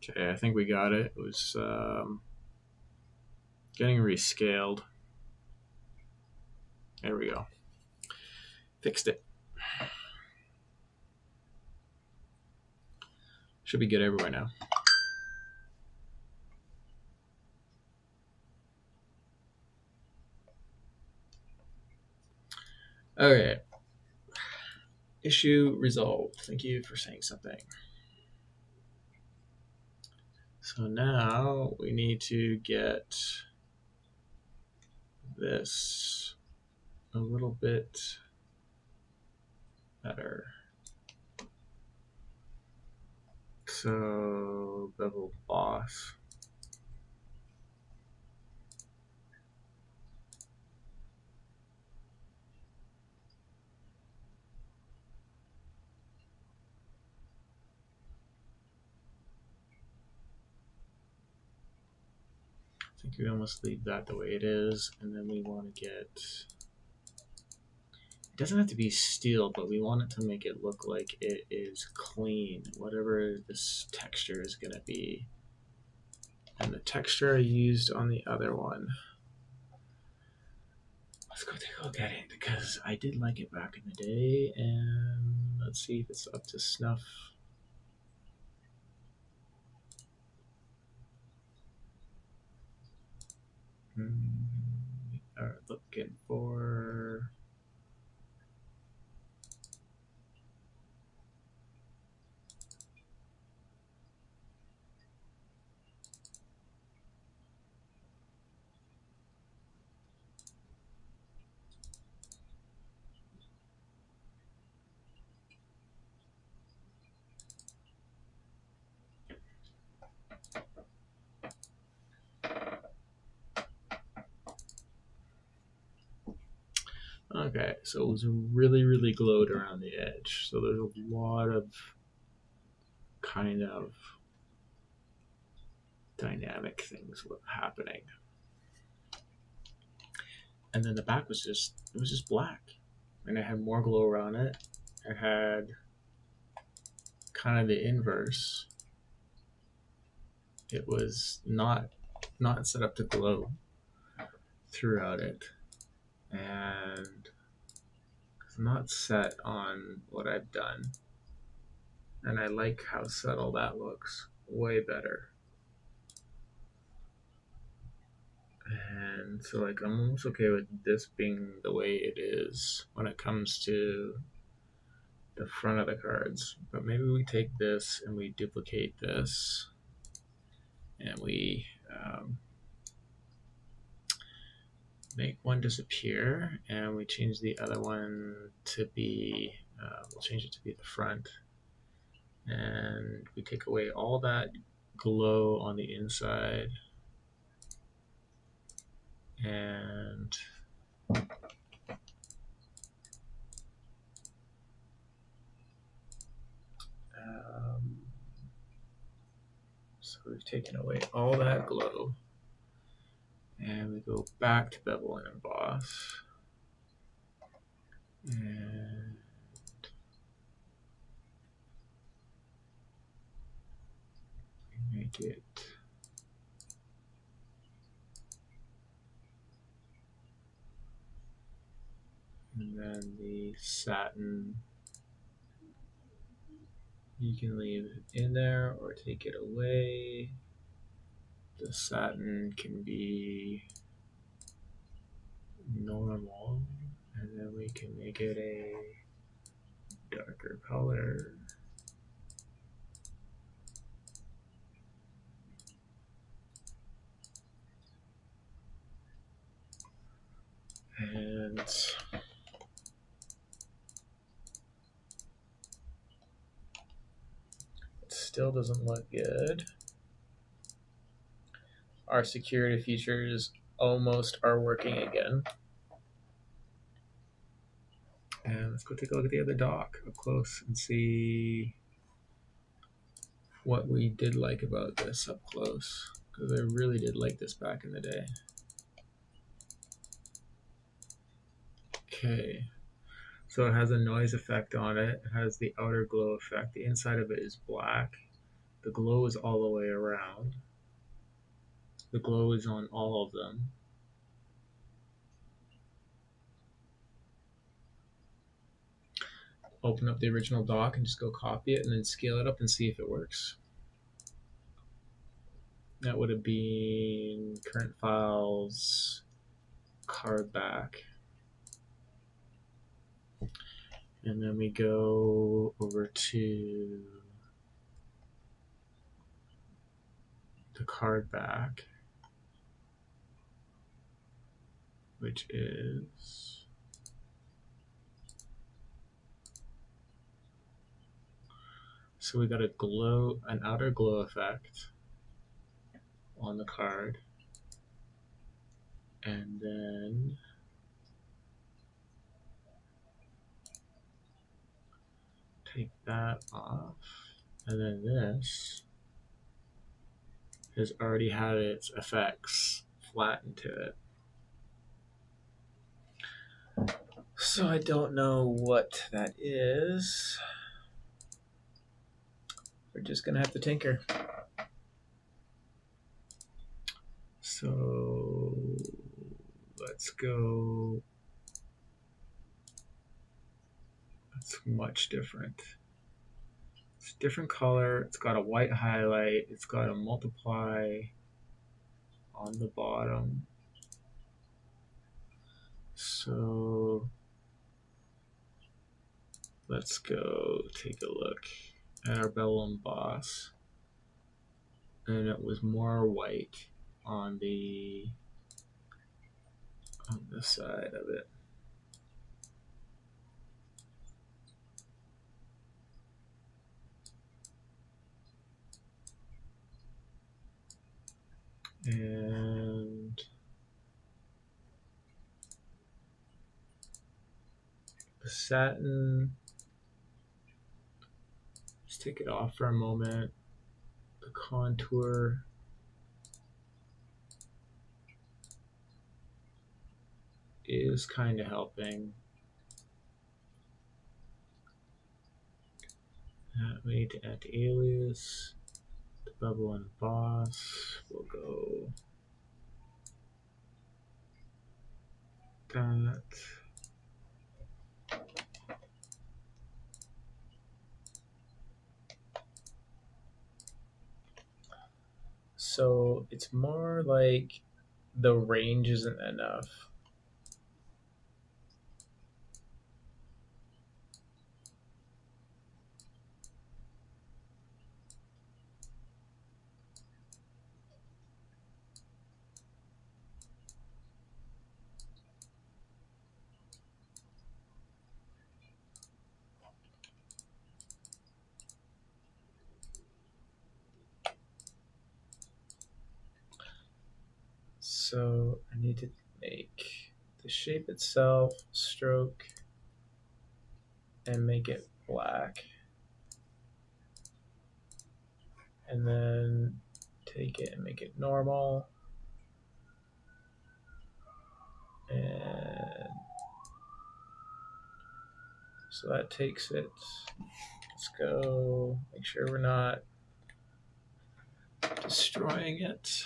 Okay, I think we got it. It was getting rescaled. There we go. Fixed it. Should be good everywhere now. Okay. Issue resolved. Thank you for saying something. So now we need to get this a little bit better. So bevel boss. I think we almost leave that the way it is, and then we want to get. It doesn't have to be steel, but we want it to make it look like it is clean, whatever this texture is going to be. And the texture I used on the other one. Let's go take a look at it because I did like it back in the day, and let's see if it's up to snuff. We are looking for. Okay, so it was really, really glowed around the edge. So there's a lot of kind of dynamic things happening. And then the back was just black. And it had more glow around it. It had kind of the inverse. It was not set up to glow throughout it. And it's not set on what I've done. And I like how subtle that looks. Way better. And so like I'm almost okay with this being the way it is when it comes to the front of the cards. But maybe we take this and we duplicate this and we make one disappear and we change the other one to be we'll change it to be the front, and we take away all that glow on the inside and so we've taken away all that glow and we go back to bevel and emboss and we make it and then the satin you can leave it in there or take it away. The satin can be normal, and then we can make it a darker color. And it still doesn't look good. Our security features almost are working again. And let's go take a look at the other dock up close and see what we did like about this up close, because I really did like this back in the day. Okay, so it has a noise effect on it. It has the outer glow effect. The inside of it is black. The glow is all the way around. The glow is on all of them. Open up the original doc and just go copy it and then scale it up and see if it works. That would have been current files, card back. And then we go over to the card back, which is so we got an outer glow effect on the card, and then take that off, and then this has already had its effects flattened to it. So I don't know what that is. We're just gonna have to tinker. So let's go. That's much different. It's a different color. It's got a white highlight. It's got a multiply on the bottom. So let's go take a look at our Bellum boss. And it was more white on the side of it. And the satin, just take it off for a moment. The contour is kind of helping. We need to add the alias, the bubble and the boss. We'll go that. So it's more like the range isn't enough. So I need to make the shape itself stroke and make it black. And then take it and make it normal. And so that takes it. Let's go make sure we're not destroying it.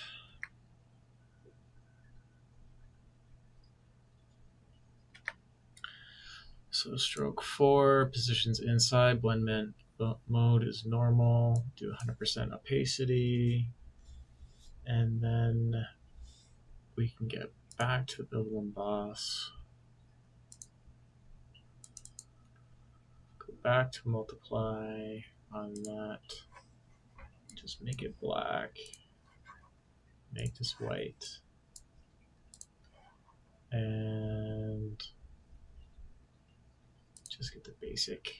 So stroke 4, positions inside, blend mode is normal, do 100% opacity, and then we can get back to the bevel and boss. Go back to multiply on that. Just make it black. Make this white. And just get the basic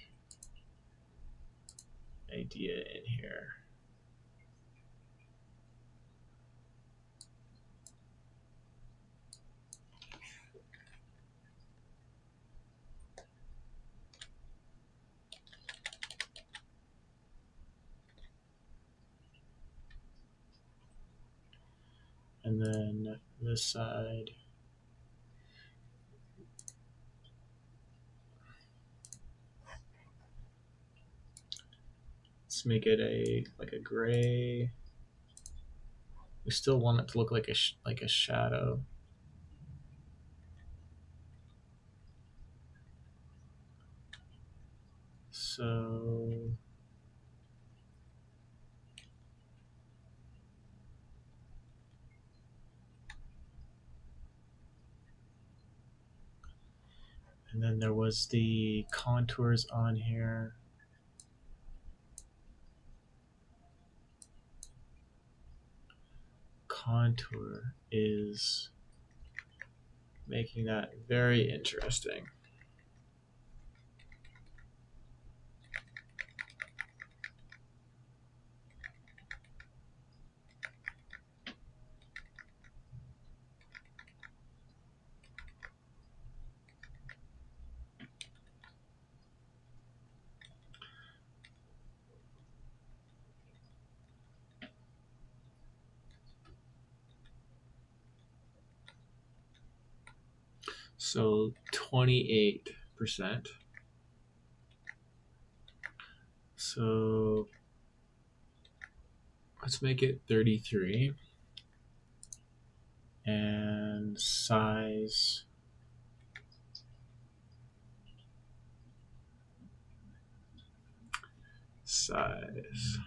idea in here. And then this side, Let's make it like a gray. We still want it to look like a shadow. So and then there was the contours on here. Contour is making that very interesting. So 28%. So let's make it 33. And size. Size.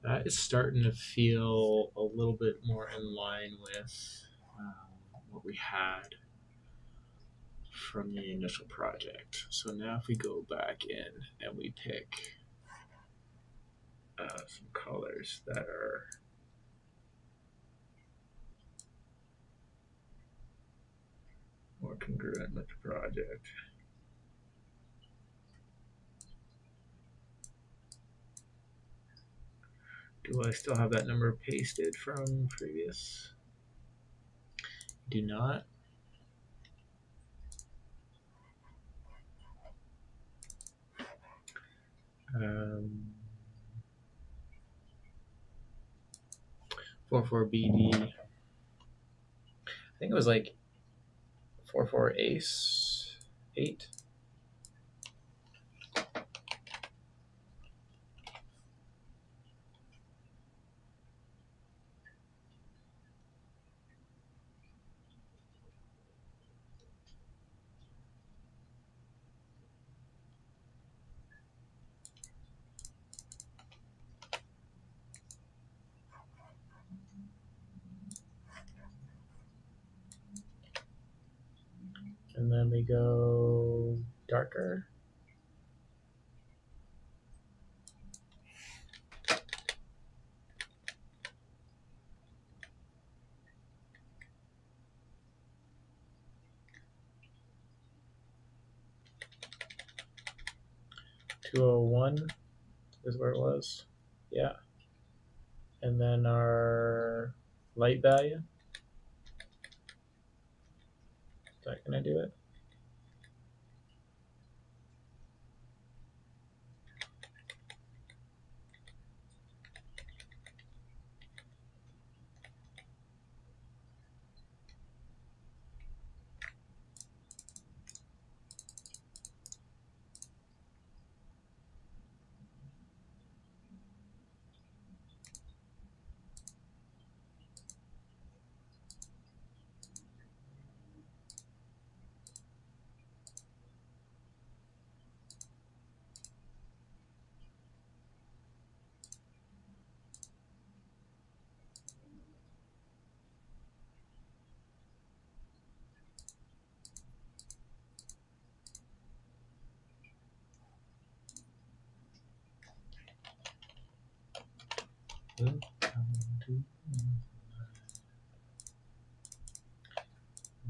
That is starting to feel a little bit more in line with what we had from the initial project. So now if we go back in and we pick some colors that are more congruent with the project. Do I still have that number pasted from previous? Do not. Um, 44BD. I think it was like 44 Ace 8. And then we go darker. $201 is where it was. Yeah. And then our light value. Is that going to do it?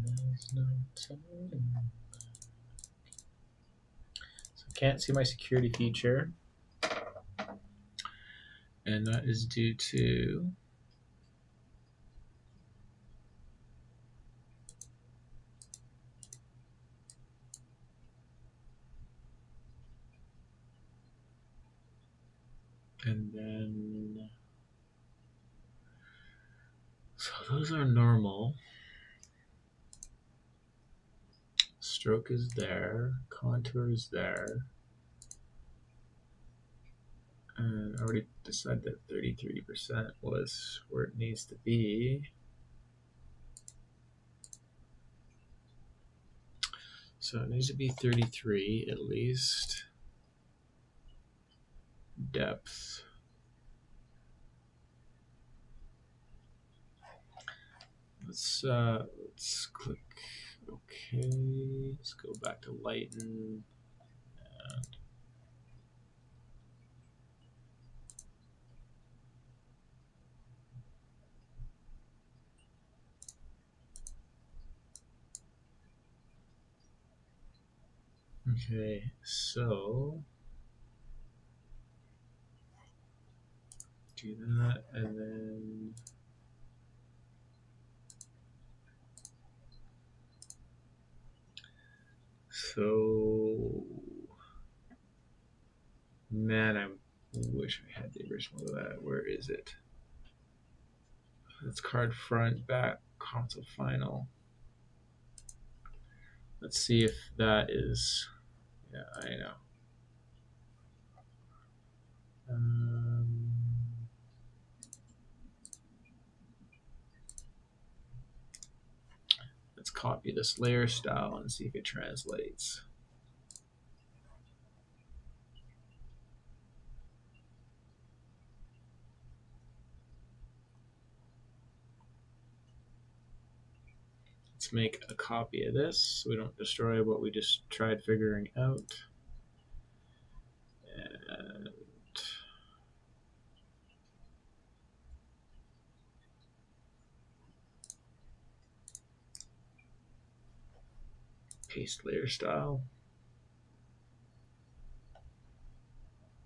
There's no time. So I can't see my security feature. And that is due to and then so those are normal. Stroke is there, contour is there. And I already decided that 33% was where it needs to be. So it needs to be 33 at least. Depth. Let's click OK. Let's go back to lighten. Okay, so do that, and then so man, I wish I had the original of that. Where is it? It's card front, back, console final. Let's see if that is. Yeah, I know. Let's copy this layer style and see if it translates. Let's make a copy of this so we don't destroy what we just tried figuring out. And paste layer style.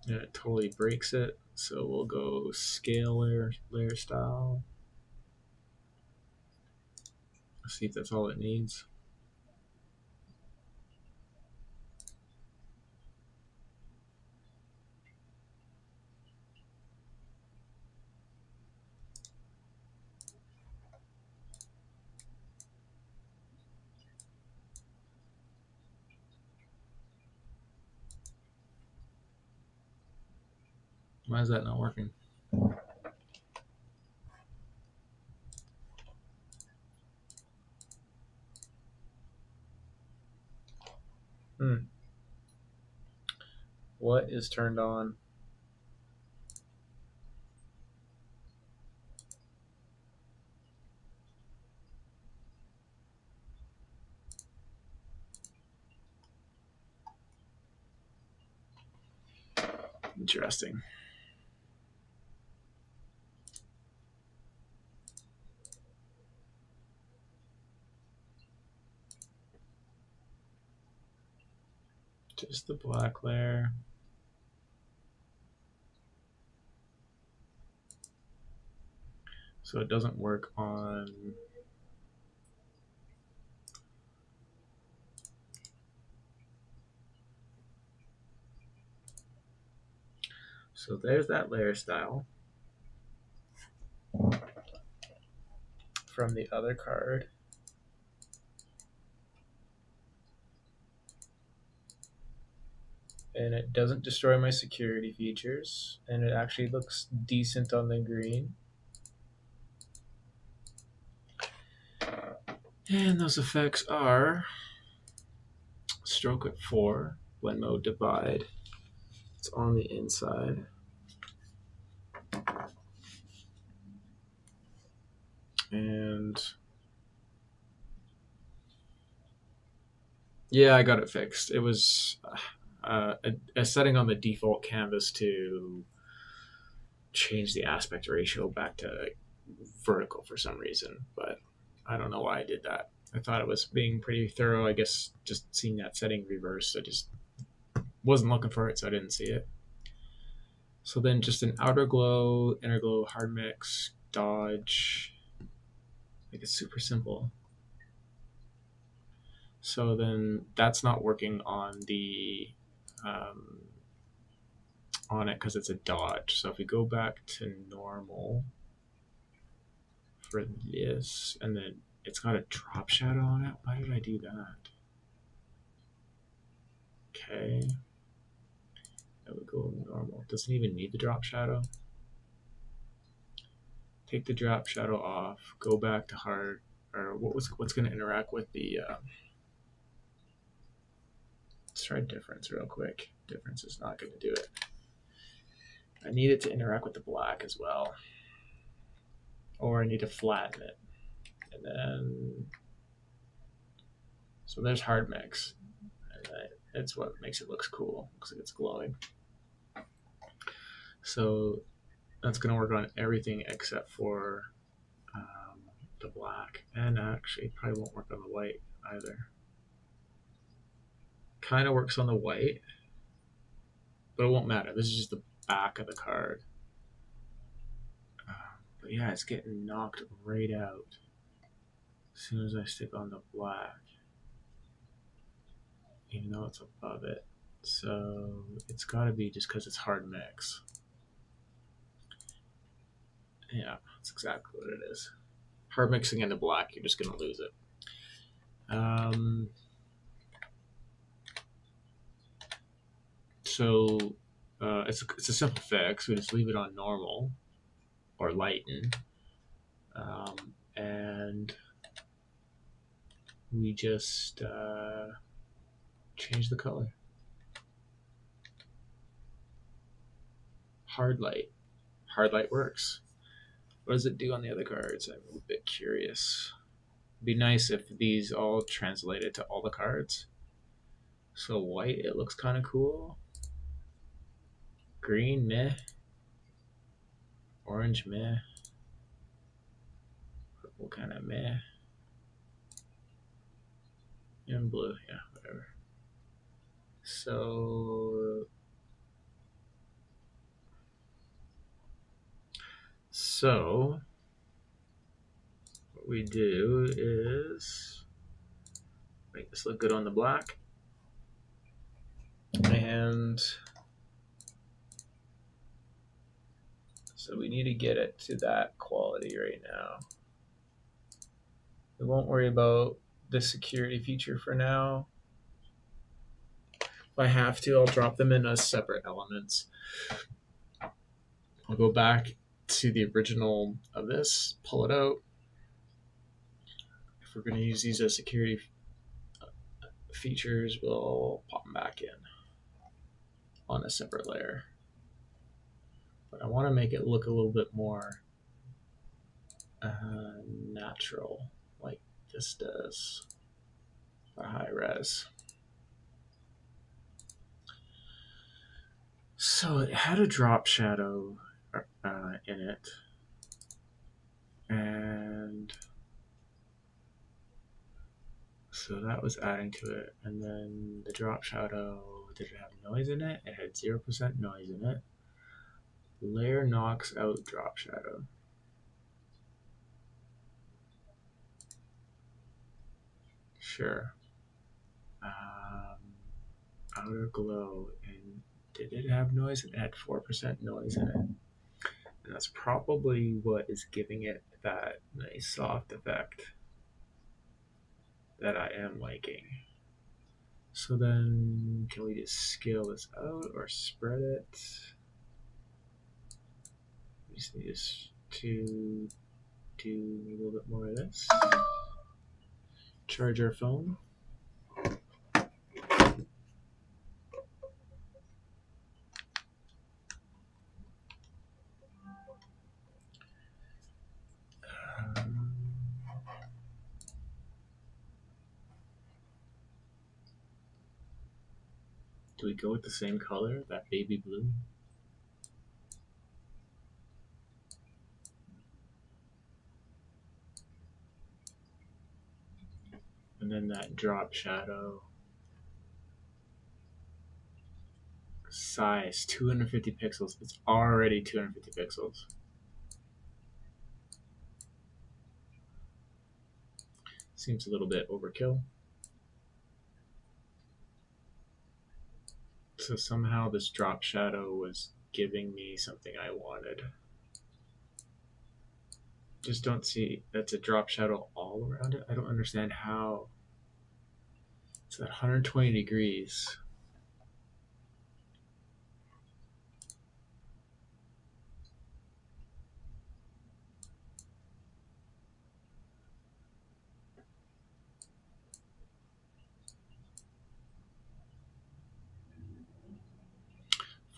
And it totally breaks it. So we'll go scale layer style. Let's see if that's all it needs. Why is that not working? What is turned on? Interesting. Just the black layer. So it doesn't work on. So there's that layer style from the other card. And it doesn't destroy my security features, and it actually looks decent on the green. And those effects are stroke at 4, blend mode divide. It's on the inside. And yeah, I got it fixed. It was a setting on the default canvas to change the aspect ratio back to vertical for some reason, but I don't know why I did that. I thought it was being pretty thorough. I guess just seeing that setting reversed, I just wasn't looking for it, so I didn't see it. So then just an outer glow, inner glow, hard mix, dodge. Like it's super simple. So then that's not working on the on it because it's a dodge. So if we go back to normal for this, and then it's got a drop shadow on it. Why did I do that? Okay. That would go normal. Doesn't even need the drop shadow. Take the drop shadow off. Go back to hard. Or what's going to interact with the? Let's try difference real quick. Difference is not going to do it. I need it to interact with the black as well, or I need to flatten it, and then so there's hard mix, and that's what makes it look cool. Looks like it's glowing. So that's going to work on everything except for the black, and actually probably won't work on the white either. Kind of works on the white, but it won't matter. This is just the back of the card. But yeah, it's getting knocked right out as soon as I stick on the black, even though it's above it. So it's got to be just because it's hard mix. Yeah, that's exactly what it is. Hard mixing into black, you're just going to lose it. So it's a simple fix. We just leave it on normal or lighten, and we just change the color. Hard light. Hard light works. What does it do on the other cards? I'm a bit curious. It'd be nice if these all translated to all the cards. So white, it looks kind of cool. Green, meh. Orange, meh. Purple, kind of meh. And blue, yeah, whatever. So what we do is make this look good on the black, and so we need to get it to that quality right now. We won't worry about the security feature for now. If I have to, I'll drop them in as separate elements. I'll go back to the original of this, pull it out. If we're going to use these as security features, we'll pop them back in on a separate layer. But I want to make it look a little bit more natural, like this does for high res. So it had a drop shadow in it, and so that was adding to it. And then the drop shadow, did it have noise in it? It had 0% noise in it. Layer knocks out drop shadow. Sure. Outer glow, and did it have noise? It had 4% noise in it. And that's probably what is giving it that nice soft effect that I am liking. So then, can we just scale this out or spread it? We just need to do a little bit more of this. Charge our phone. Do we go with the same color, that baby blue? And then that drop shadow. Size 250 pixels. It's already 250 pixels. Seems a little bit overkill. So somehow this drop shadow was giving me something I wanted. Just don't see that's a drop shadow all around it. I don't understand how it's at 120 degrees.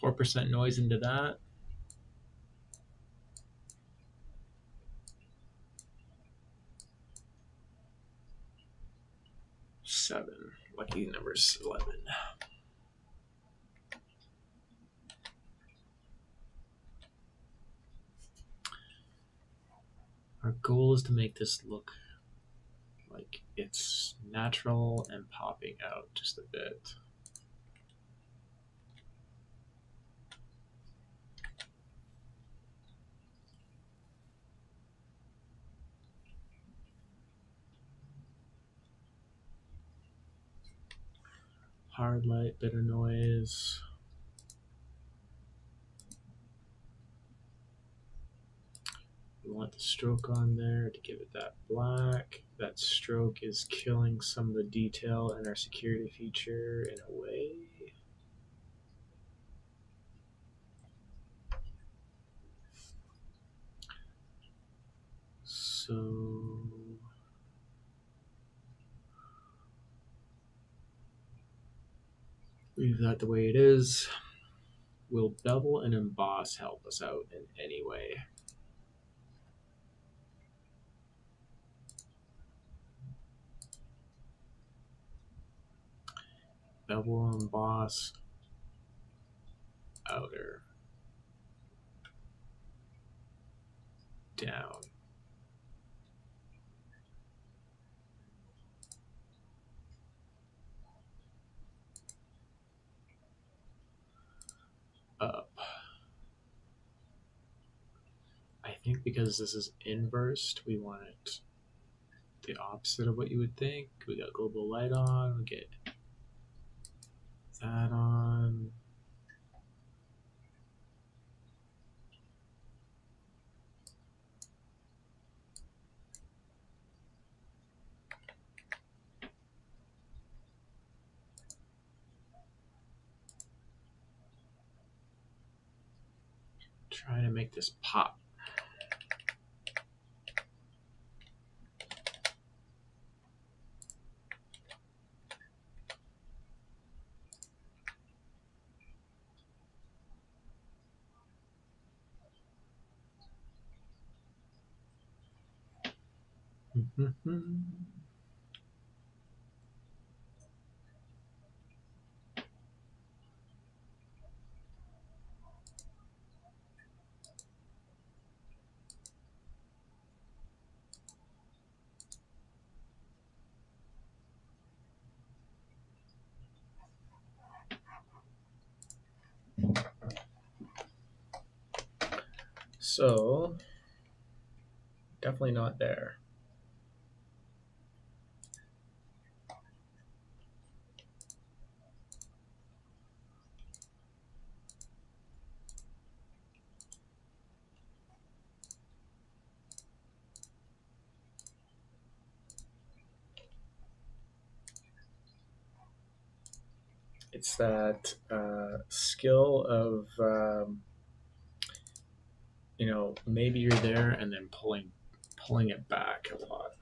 %4 noise into that. Seven. Lucky number's 11. Our goal is to make this look like it's natural and popping out just a bit. Hard light, bit of noise. We want the stroke on there to give it that black. That stroke is killing some of the detail in our security feature in a way. So leave that the way it is. Will bevel and emboss help us out in any way? Bevel, emboss, outer, down, up. I think because this is inversed, we want it the opposite of what you would think. We got global light on, we get that on. Trying to make this pop. So, definitely not there. It's that skill of, maybe you're there and then pulling it back a lot.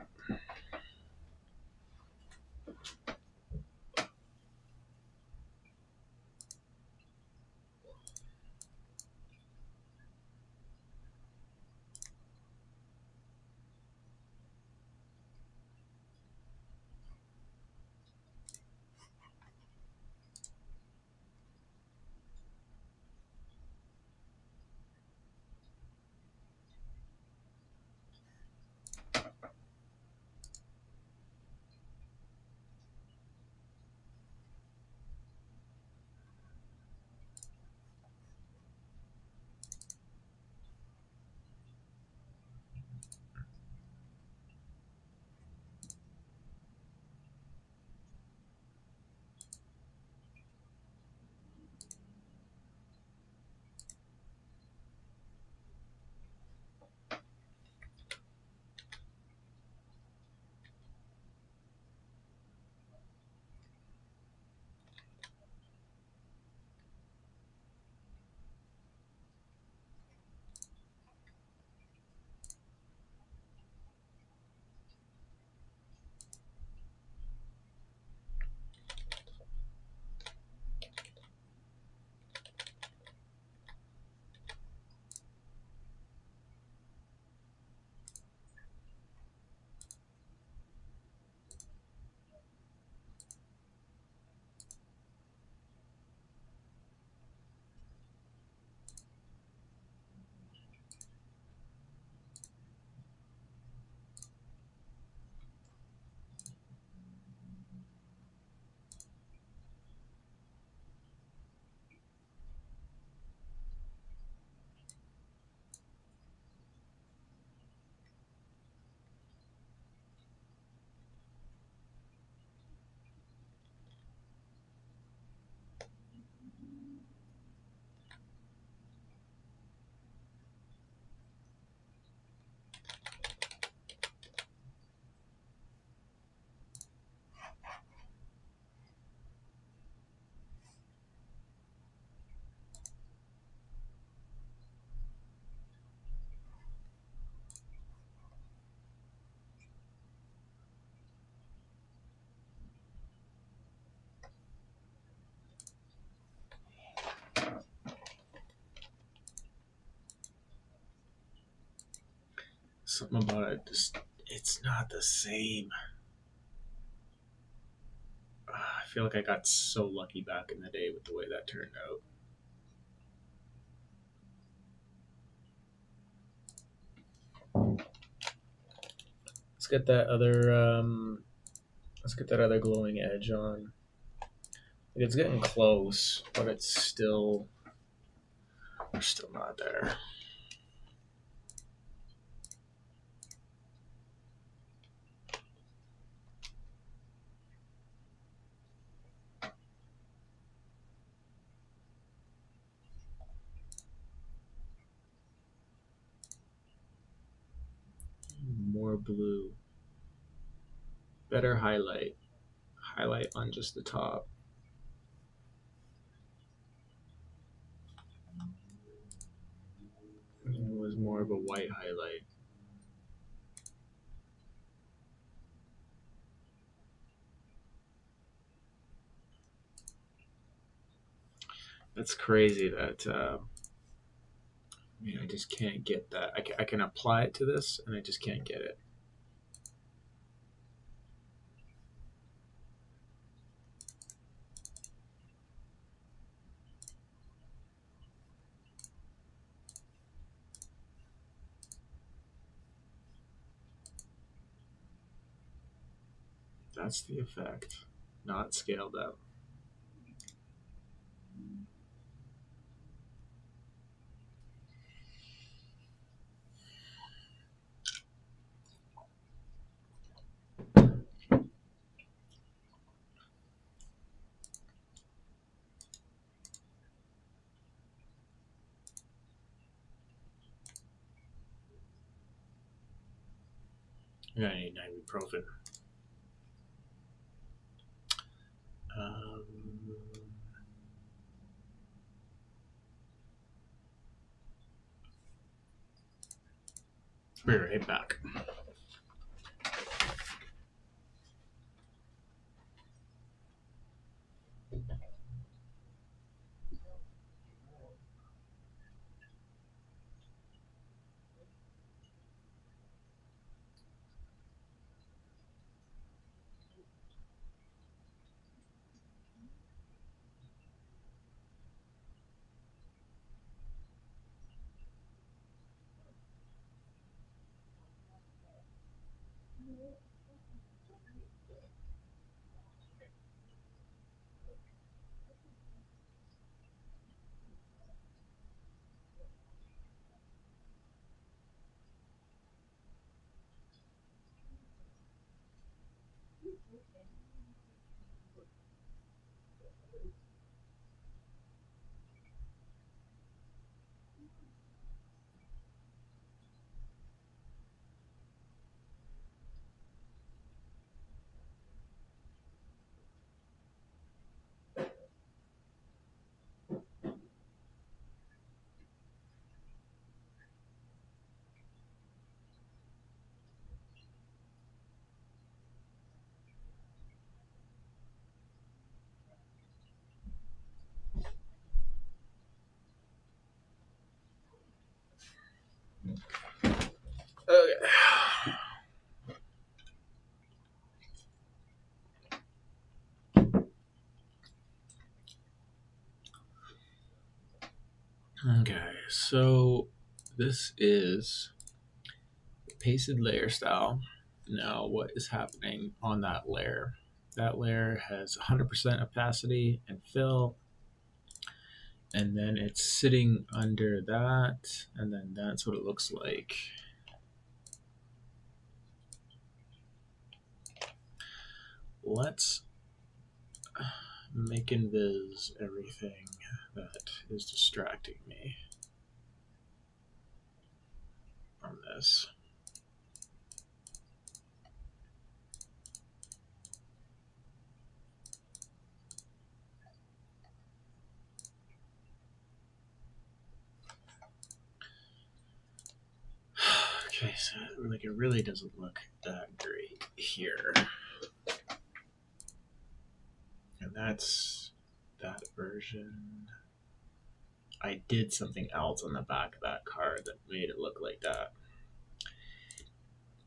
Something about it just, it's not the same. I feel like I got so lucky back in the day with the way that turned out. Let's get that other glowing edge on. Like, it's getting close, but it's still not there. More blue. Better highlight. Highlight on just the top. It was more of a white highlight. That's crazy that I just can't get that. I can apply it to this, and I just can't get it. That's the effect, not scaled up. I need ibuprofen. Be right back. Okay. Okay, so this is pasted layer style. Now, what is happening on that layer? That layer has 100% opacity and fill, and then it's sitting under that, and then that's what it looks like. Let's make invis everything that is distracting me from this. Okay, so like it really doesn't look that great here. And that's that version. I did something else on the back of that card that made it look like that.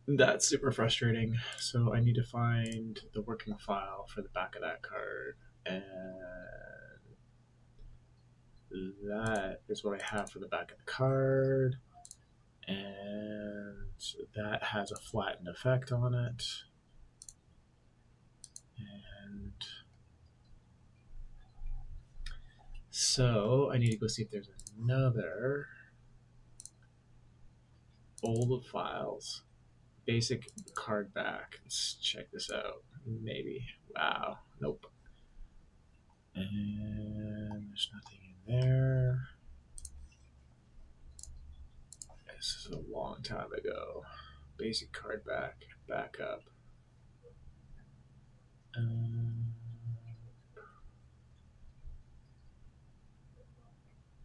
That's super frustrating. So I need to find the working file for the back of that card, and that is what I have for the back of the card, and that has a flattened effect on it. And so I need to go see if there's another old files. Basic card back. Let's check this out. Maybe. Wow. Nope. And there's nothing in there. This is a long time ago. Basic card back. Backup.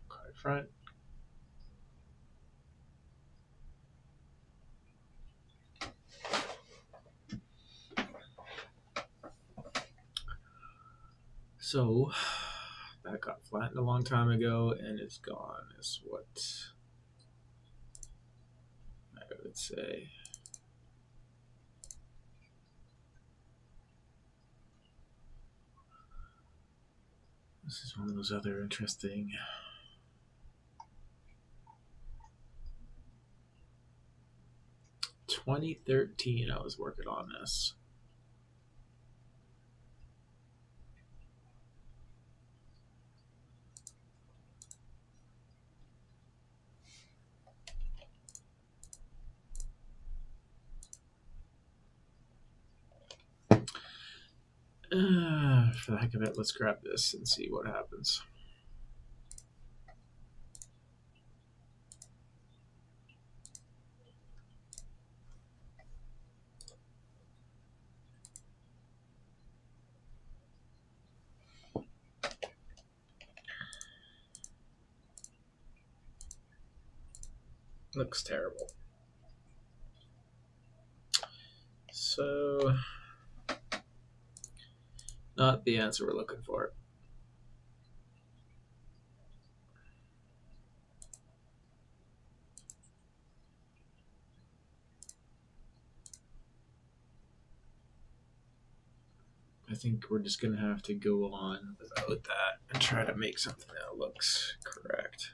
Card front. So that got flattened a long time ago and is gone, is what I would say. This is one of those other interesting. 2013, I was working on this. For the heck of it, let's grab this and see what happens. Looks terrible. So, not the answer we're looking for. I think we're just going to have to go on without that and try to make something that looks correct.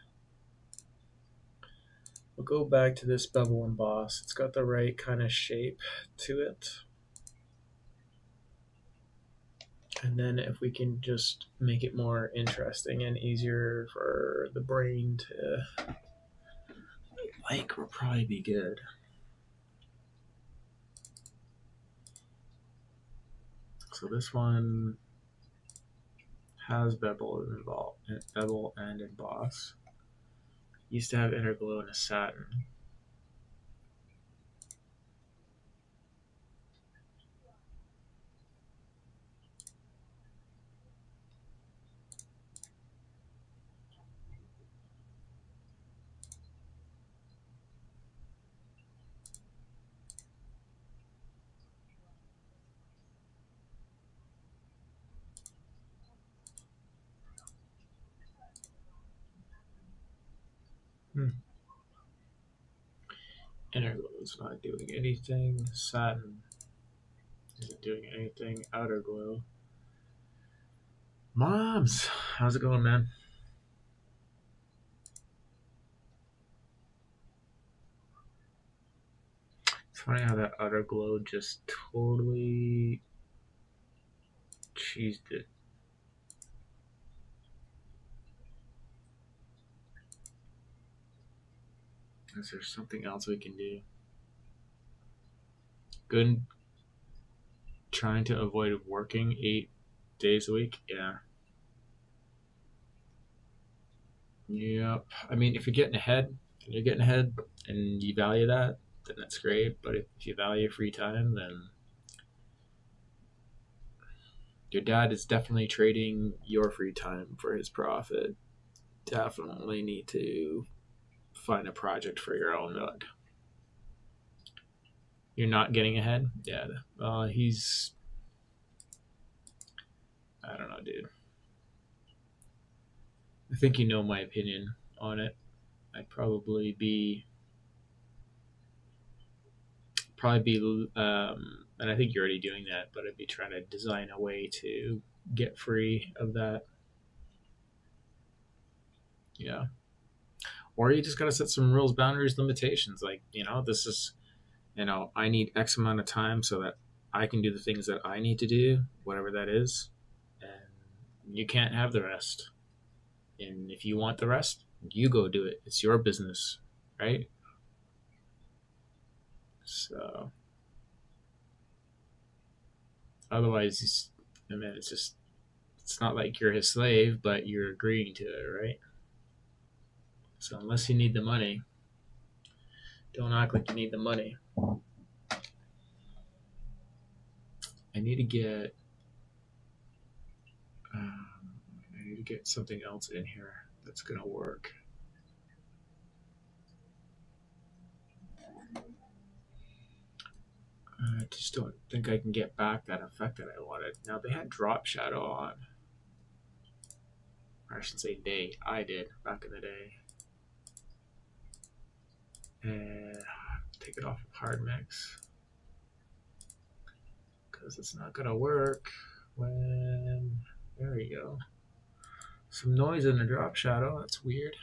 We'll go back to this bevel emboss. It's got the right kind of shape to it. And then if we can just make it more interesting and easier for the brain to like, will probably be good. So this one has bevel and emboss. Used to have interglow and a satin. Interglow is not doing anything. Satin isn't doing anything. Outer glow. Moms, how's it going, man? It's funny how that outer glow just totally cheesed it. Is there something else we can do? Good. Trying to avoid working 8 days a week. Yeah. Yep. I mean, if you're getting ahead and you value that, then that's great. But if you value free time, then your dad is definitely trading your free time for his profit. Definitely need to find a project for your own good. You're not getting ahead? Yeah. He's. I don't know, dude. I think you know my opinion on it. I'd probably probably be, and I think you're already doing that, but I'd be trying to design a way to get free of that. Yeah. Or you just got to set some rules, boundaries, limitations. Like, this is, I need X amount of time so that I can do the things that I need to do, whatever that is. And you can't have the rest. And if you want the rest, you go do it. It's your business, right? So, otherwise, it's not like you're his slave, but you're agreeing to it, right? So, unless you need the money, don't act like you need the money. I need to get something else in here that's gonna work. I just don't think I can get back that effect that I wanted. Now they had drop shadow on. Or I should say I did back in the day. And take it off of hard mix. Because it's not gonna work when, there we go. Some noise in the drop shadow, that's weird.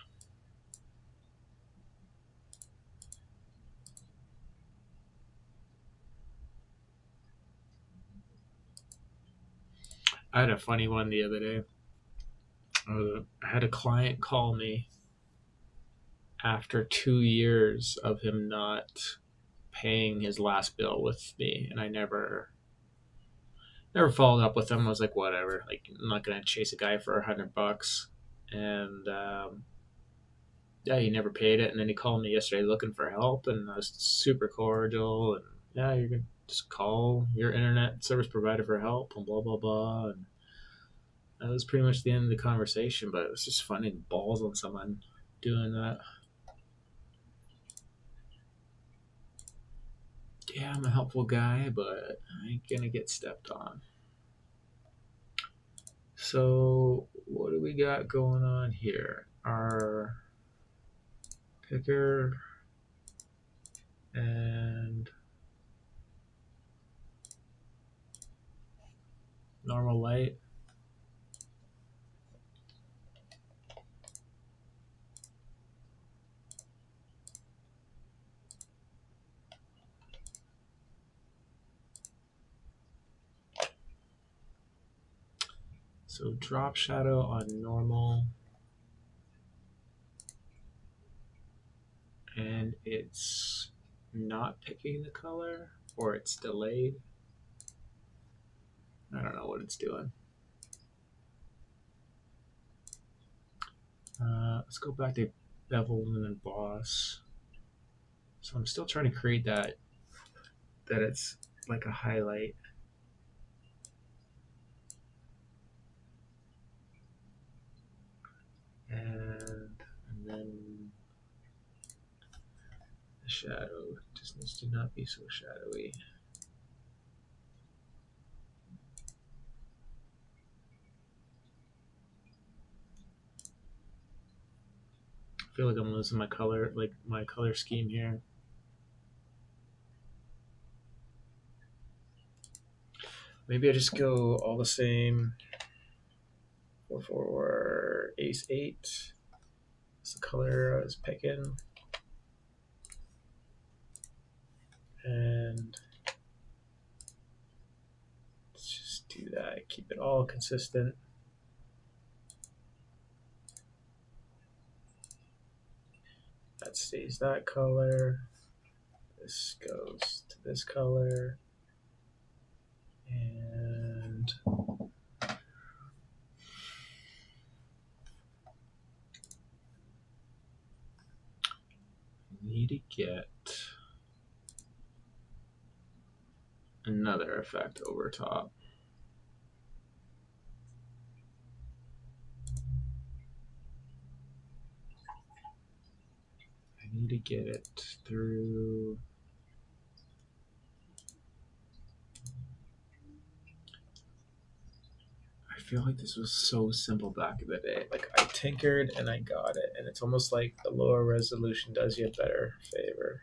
I had a funny one the other day. I had a client call me after 2 years of him not paying his last bill with me, and I never followed up with him. I was like, whatever. Like, I'm not gonna chase a guy for $100, and yeah, he never paid it. And then he called me yesterday looking for help, and I was super cordial. And yeah, you can just call your internet service provider for help, and blah blah blah. And that was pretty much the end of the conversation. But it was just funny, balls on someone doing that. Yeah, I'm a helpful guy, but I ain't gonna get stepped on. So what do we got going on here? Our picker and normal light. So drop shadow on normal. And it's not picking the color, or it's delayed. I don't know what it's doing. Let's go back to bevel and then boss. So I'm still trying to create that it's like a highlight. And then the shadow just needs to not be so shadowy. I feel like I'm losing my color, like my color scheme here. Maybe I just go all the same. 4-4 ace 8. That's the color I was picking. And let's just do that. Keep it all consistent. That stays that color. This goes to this color. And I need to get another effect over top. I need to get it through. I feel like this was so simple back in the day. Like, I tinkered and I got it, and it's almost like the lower resolution does you a better favor.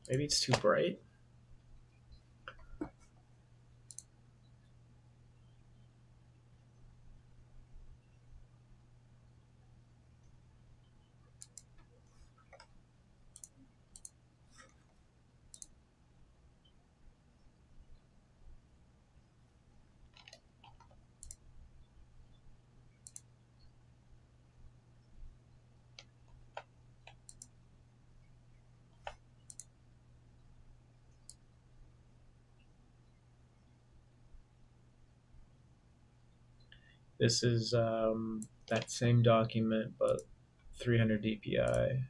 Maybe it's too bright. This is that same document, but 300 DPI.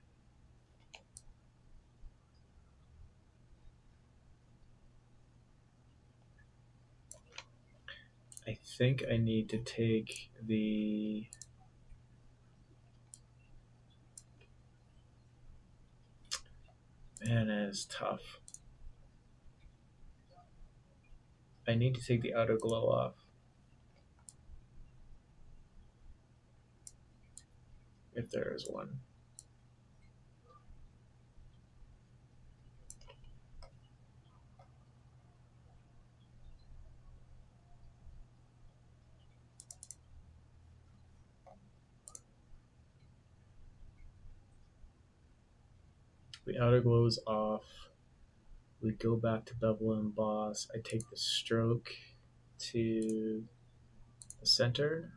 I think I need to take the man, that is tough. I need to take the outer glow off. If there is one. The outer glow is off. We go back to bevel and emboss. I take the stroke to the center.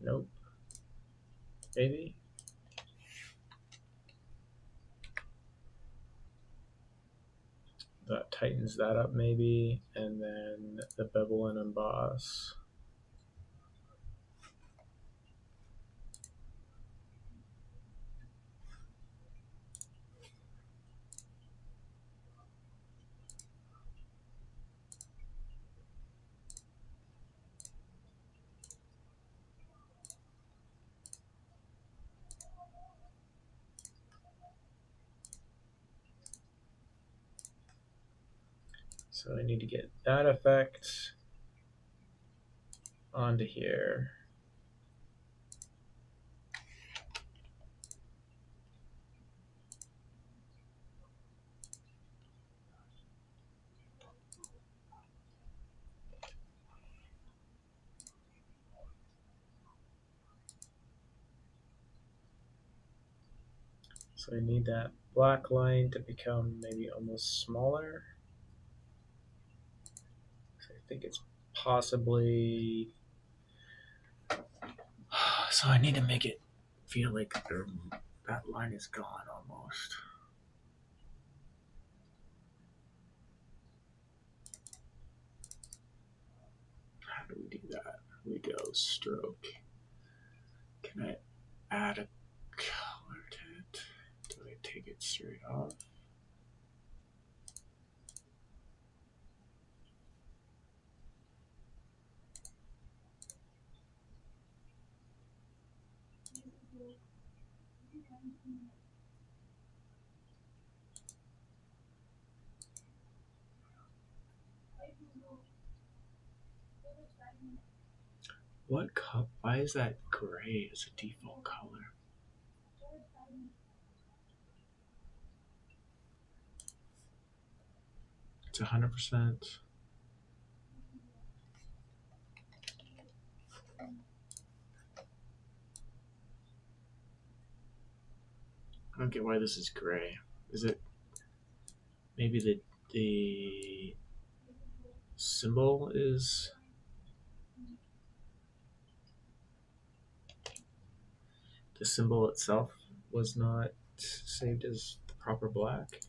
Nope. Maybe. That tightens that up maybe. And then the bevel and emboss. So I need to get that effect onto here. So I need that black line to become maybe almost smaller. So I think it's possibly. So I need to make it feel like that line is gone almost. How do we do that? We go stroke. Can I add a color to it? Do I take it straight off? What color? Why is that gray as a default color? It's 100%. I don't get why this is gray. Is it maybe the symbol is the symbol itself was not saved as the proper black?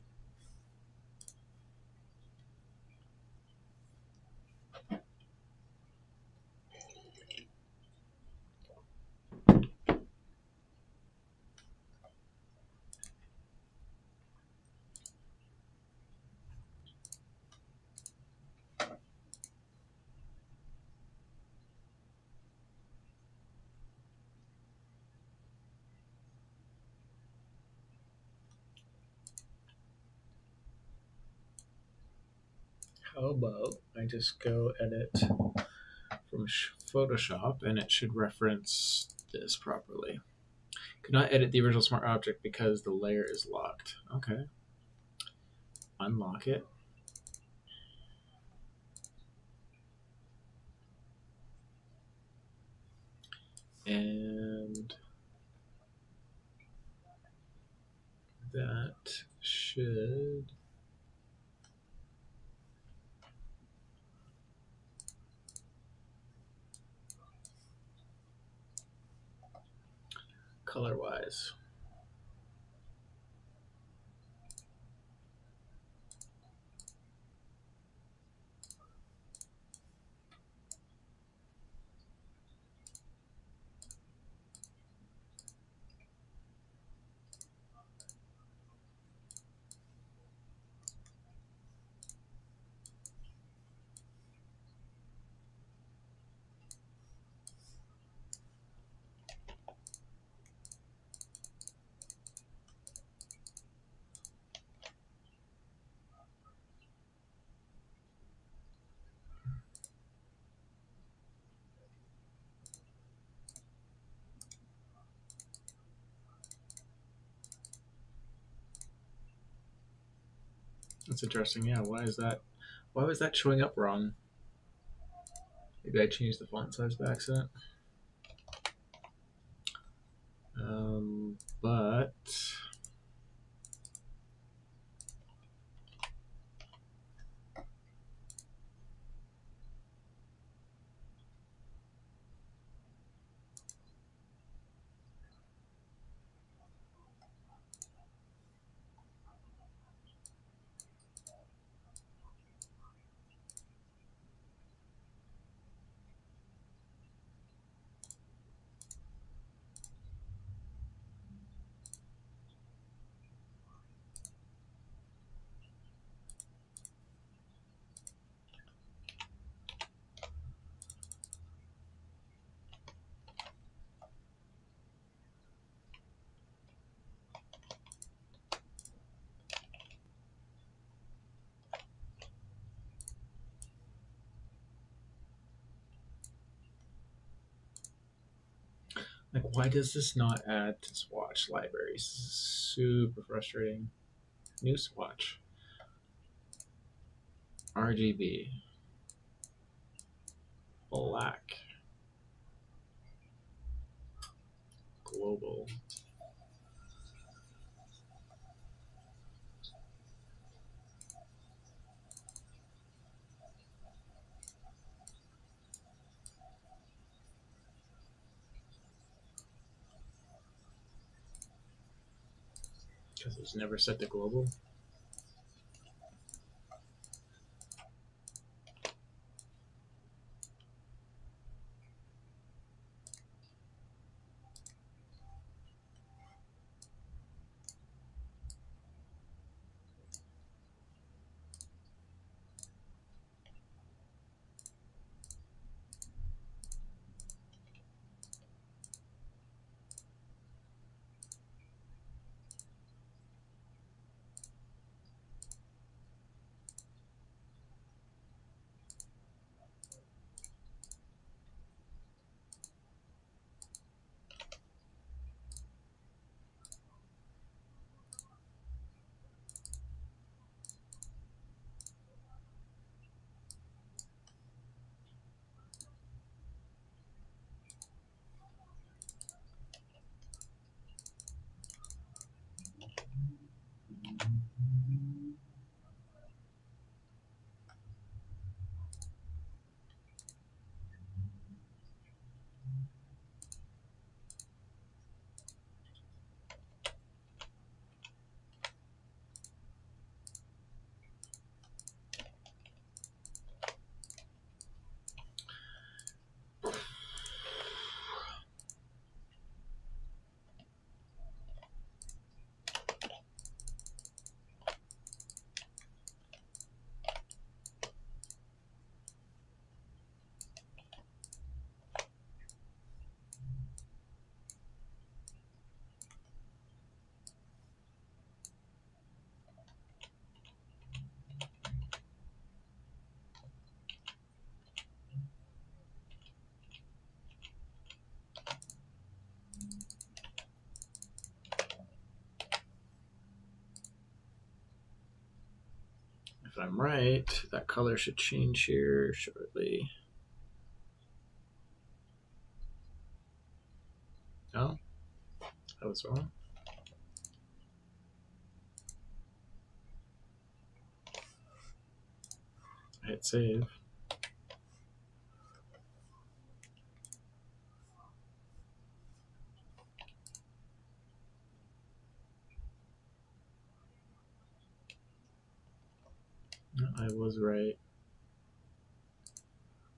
How about I just go edit from Photoshop and it should reference this properly. Could not edit the original smart object because the layer is locked. Okay. unlock it. And that should color-wise. That's interesting. Yeah, why is that? Why was that showing up wrong? Maybe I changed the font size by accident. But like, why does this not add to swatch libraries? This is super frustrating. New swatch. RGB. Black. Global. Because it was never set to global. I'm right. That color should change here shortly. No, I was wrong. I hit save. No, I was right.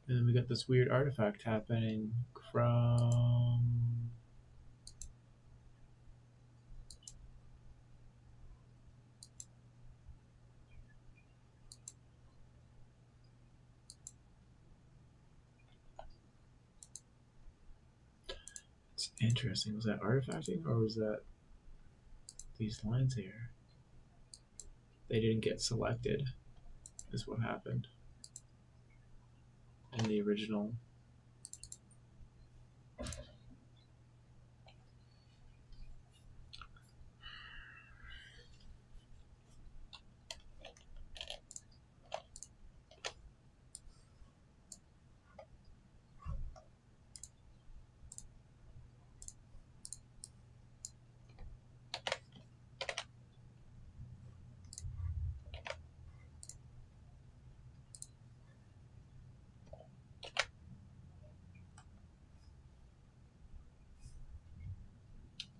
And then we got this weird artifact happening from... It's interesting. Was that artifacting or was that these lines here? They didn't get selected, is what happened in the original.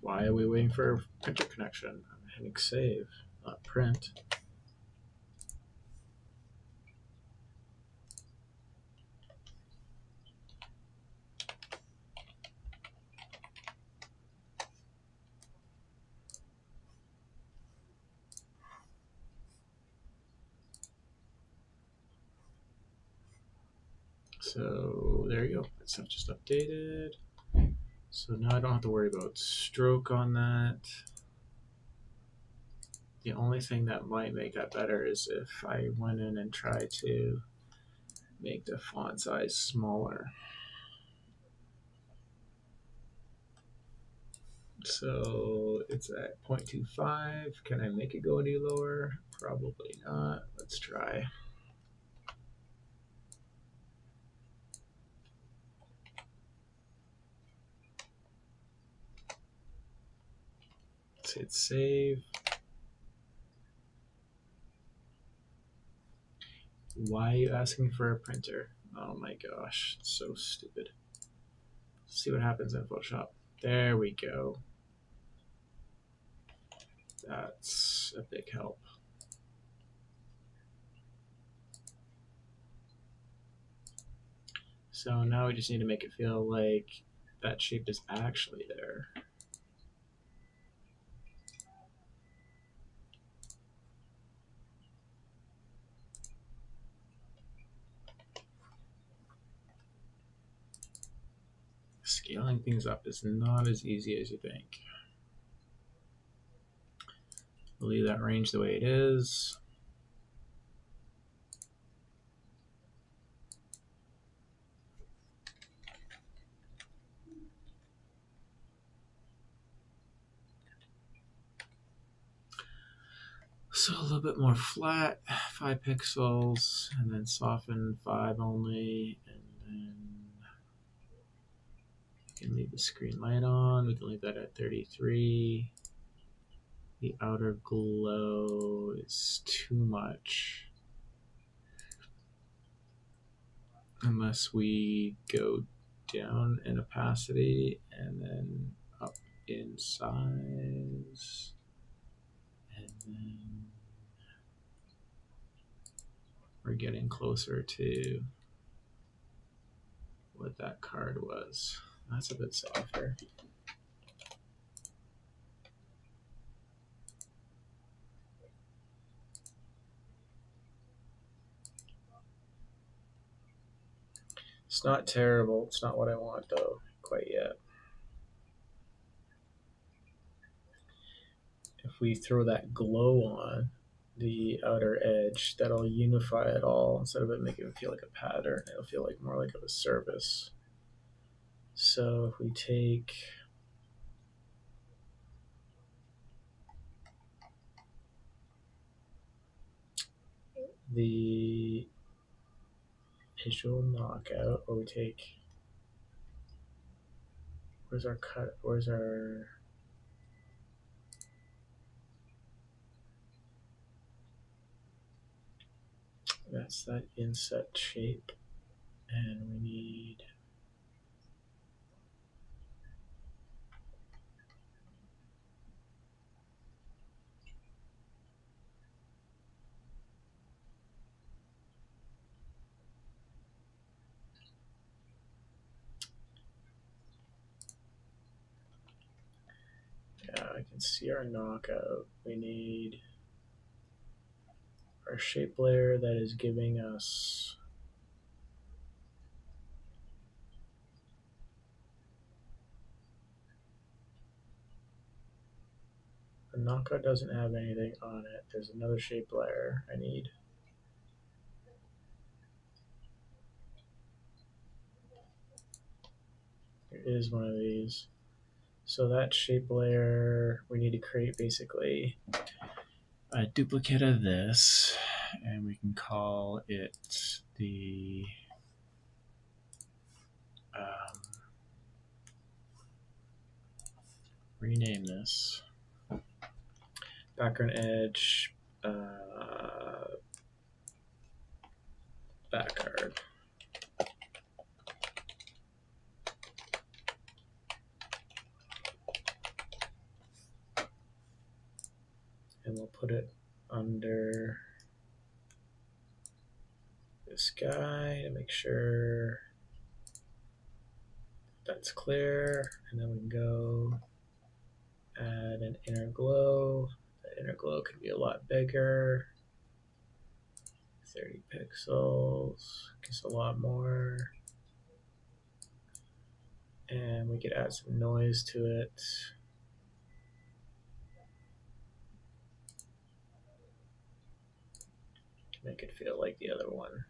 Why are we waiting for a printer connection? I'm hitting save, not print. So there you go. That stuff just updated. So now I don't have to worry about stroke on that. The only thing that might make that better is if I went in and tried to make the font size smaller. So it's at 0.25. Can I make it go any lower? Probably not. Let's try. Let's hit save. Why are you asking for a printer? Oh my gosh, it's so stupid. Let's see what happens in Photoshop. There we go. That's a big help. So now we just need to make it feel like that shape is actually there. Scaling things up is not as easy as you think. We'll leave that range the way it is. So a little bit more flat, 5 pixels, and then soften 5 only, and then we can leave the screen light on. We can leave that at 33. The outer glow is too much. Unless we go down in opacity and then up in size. And then we're getting closer to what that card was. That's a bit softer. It's not terrible. It's not what I want, though, quite yet. If we throw that glow on the outer edge, that'll unify it all. Instead of it making it feel like a pattern, it'll feel like more like a surface. So if we take the visual knockout, or we take. Where's our cut? Where's our. That's that inset shape. And we need. Yeah, I can see our knockout. We need our shape layer that is giving us. The knockout doesn't have anything on it. There's another shape layer I need. There is one of these. So that shape layer, we need to create basically a duplicate of this, and we can call it the rename this background edge backguard. And we'll put it under this guy to make sure that's clear. And then we can go add an inner glow. The inner glow can be a lot bigger. 30 pixels, guess a lot more. And we could add some noise to it. Make it feel like the other one.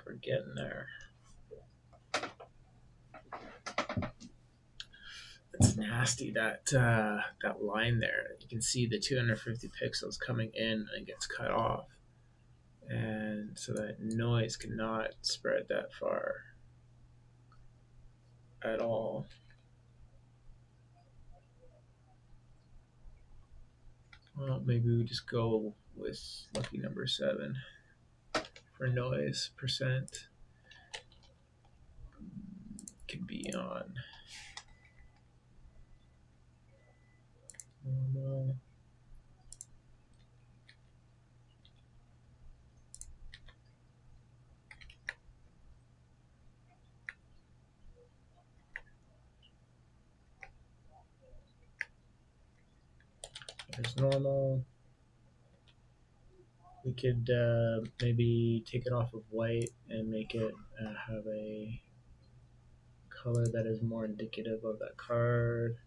We're getting there. It's nasty, that line there. You can see the 250 pixels coming in and it gets cut off. And so that noise cannot spread that far at all. Well, maybe we just go with lucky number 7 for noise percent. Can be on normal. There's normal. We could maybe take it off of white and make it have a color that is more indicative of that card,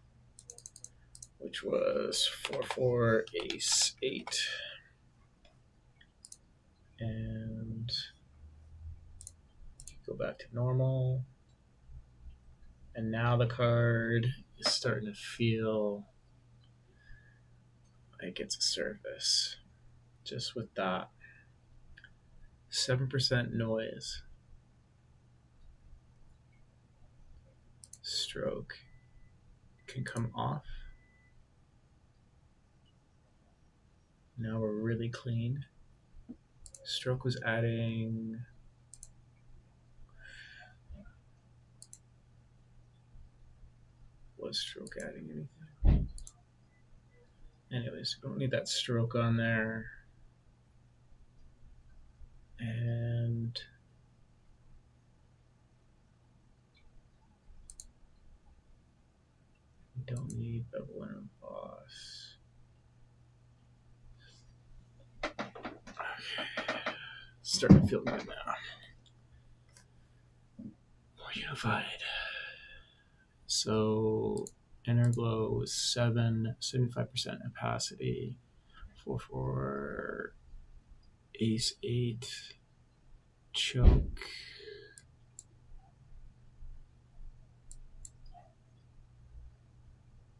which was 4-4 ace 8. And go back to normal. And now the card is starting to feel like it's a surface. Just with that 7% noise. Stroke can come off. Now we're really clean. Stroke was adding. Was stroke adding anything? Anyways, we don't need that stroke on there. And we don't need bevel and emboss. Okay. Starting to feel good now. More unified. So inner glow was 75% opacity. 4-4 Ace 8, choke.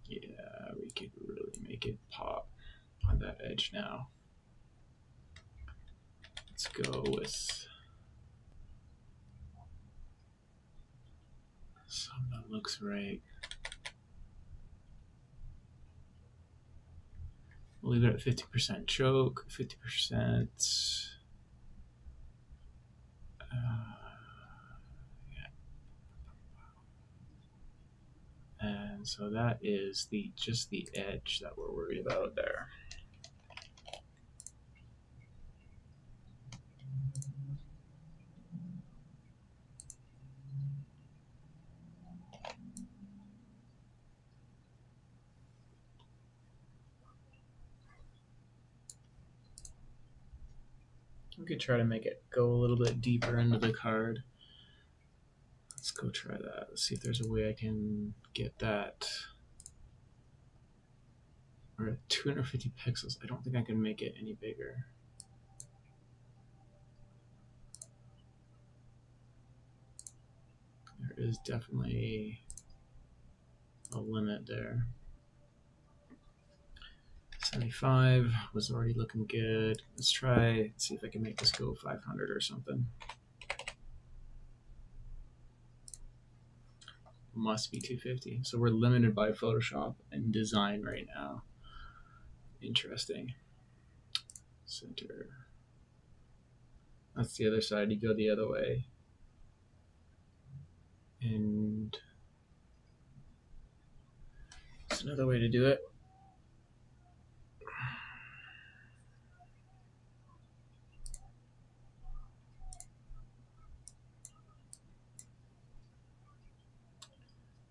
Yeah, we could really make it pop on that edge now. Let's go with something that looks right. We'll leave it at 50% choke, 50%. Yeah. And so that is just the edge that we're worried about there. We could try to make it go a little bit deeper into the card. Let's go try that. Let's see if there's a way I can get that. We're at 250 pixels. I don't think I can make it any bigger. There is definitely a limit there. 75 was already looking good. Let's try, see if I can make this go 500 or something. Must be 250. So we're limited by Photoshop and design right now. Interesting. Center. That's the other side. You go the other way. And it's another way to do it.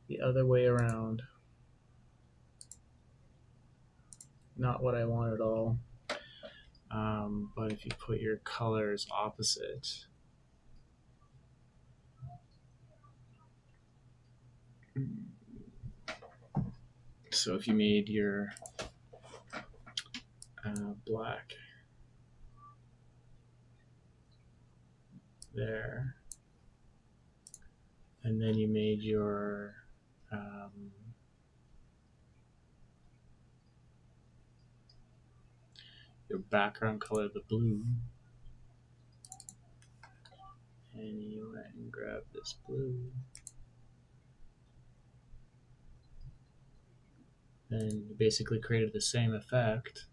The other way around. Not what I want at all. But if you put your colors opposite, so if you made your black there, and then you made your background color the blue, and you went and grabbed this blue, then you basically created the same effect.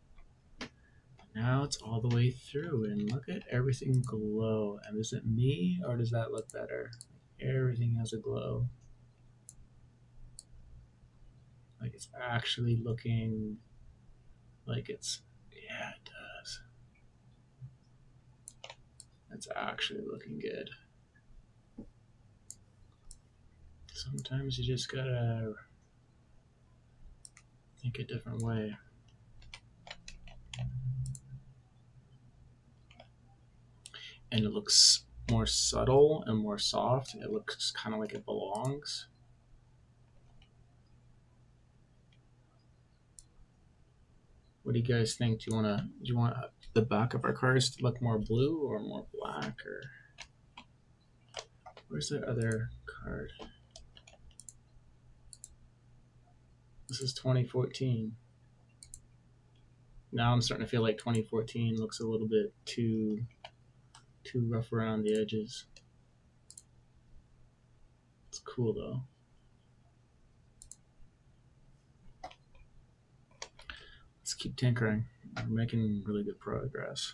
Now it's all the way through, and look at everything glow. And is it me, or does that look better? Everything has a glow. Like it's actually looking like it's, yeah, it does. It's actually looking good. Sometimes you just gotta think a different way. And it looks more subtle and more soft. It looks kind of like it belongs. What do you guys think? Do you want the back of our cars to look more blue or more black, or where's that other card? This is 2014. Now I'm starting to feel like 2014 looks a little bit too rough around the edges. It's cool though. Let's keep tinkering. We're making really good progress.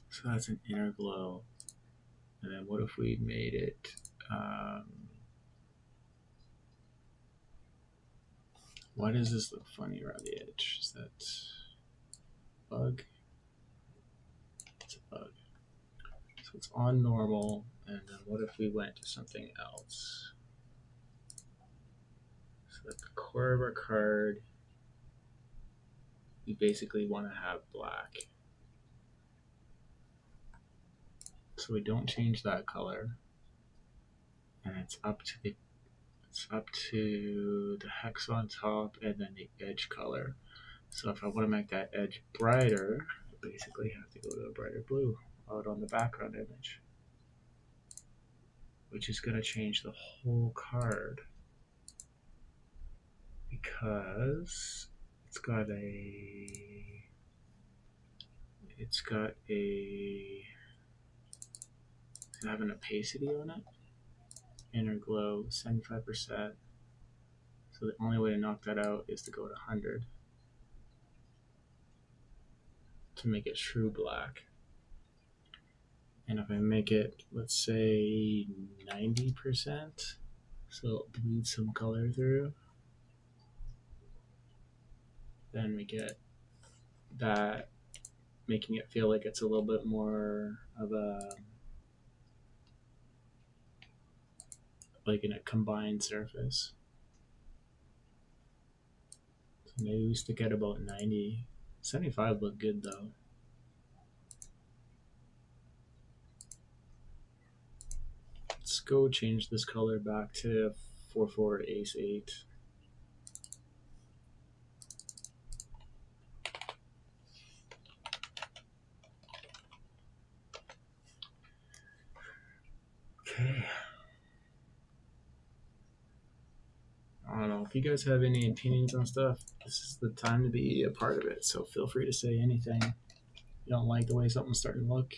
So that's an inner glow. And then what if we made it why does this look funny around the edge? Is that bug? It's a bug. So it's on normal, and then what if we went to something else? So at the core of our card, we basically want to have black. So we don't change that color, and it's up to It's up to the hex on top and then the edge color. So if I want to make that edge brighter, I basically have to go to a brighter blue out on the background image, which is going to change the whole card because it's got a have an opacity on it. Inner glow 75%. So the only way to knock that out is to go to 100 to make it true black. And if I make it, let's say 90%, so it'll bleed some color through, then we get that, making it feel like it's a little bit more of a, like in a combined surface. So maybe we stick at about 90. 75 look good though. Let's go change this color back to 4/4 Ace 8. Okay. I don't know if you guys have any opinions on stuff. This is the time to be a part of it, so feel free to say anything. You don't like the way something's starting to look.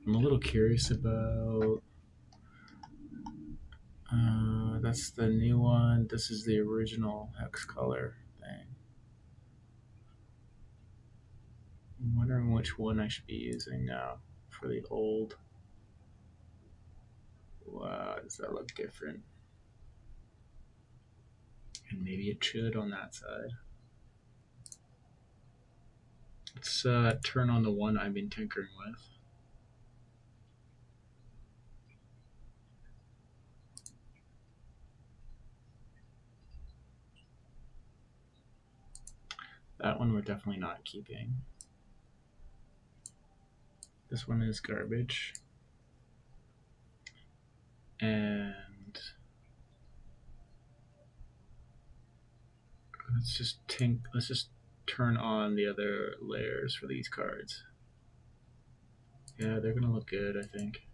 I'm a little curious about. That's the new one. This is the original hex color thing. I'm wondering which one I should be using now for the old. Wow, does that look different? And maybe it should on that side. Let's turn on the one I've been tinkering with. That one we're definitely not keeping. This one is garbage. And let's just turn on the other layers for these cards. Yeah, they're gonna look good, I think.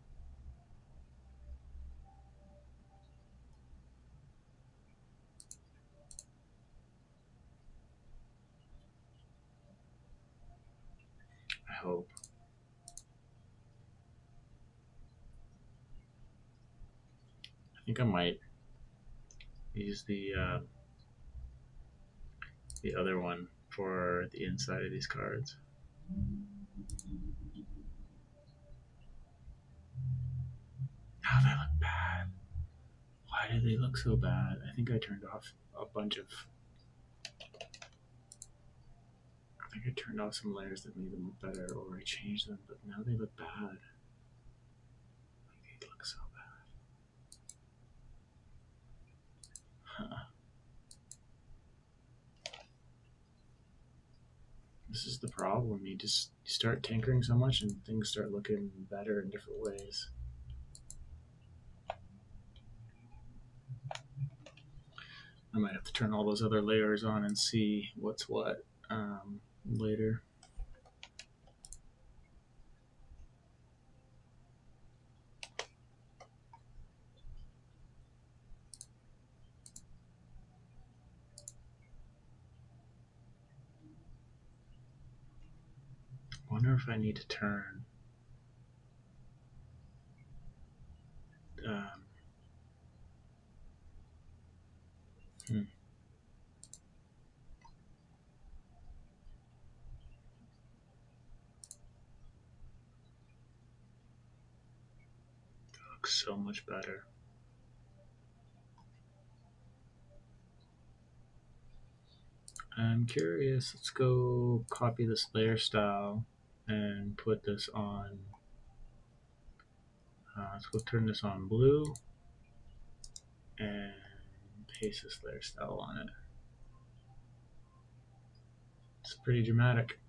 I hope. I think I might use the other one for the inside of these cards. Oh, they look bad. Why do they look so bad? I think I turned off a bunch of. I think I turned off some layers that made them look better, or I changed them, but now they look bad. They look so bad. Huh. This is the problem. You start tinkering so much, and things start looking better in different ways. I might have to turn all those other layers on and see what's what later. I wonder if I need to turn um, hmm. Looks so much better. I'm curious. Let's go copy this layer style and put this on. Let's go turn this on blue and paste this layer style on it. It's pretty dramatic.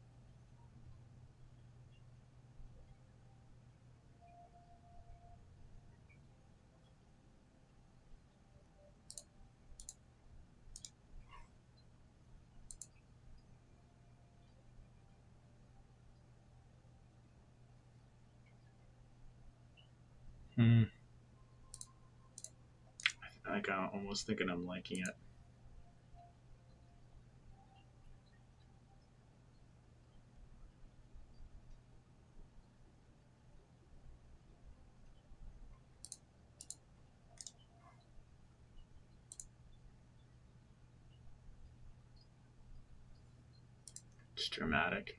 Hmm. I'm almost thinking I'm liking it. It's dramatic.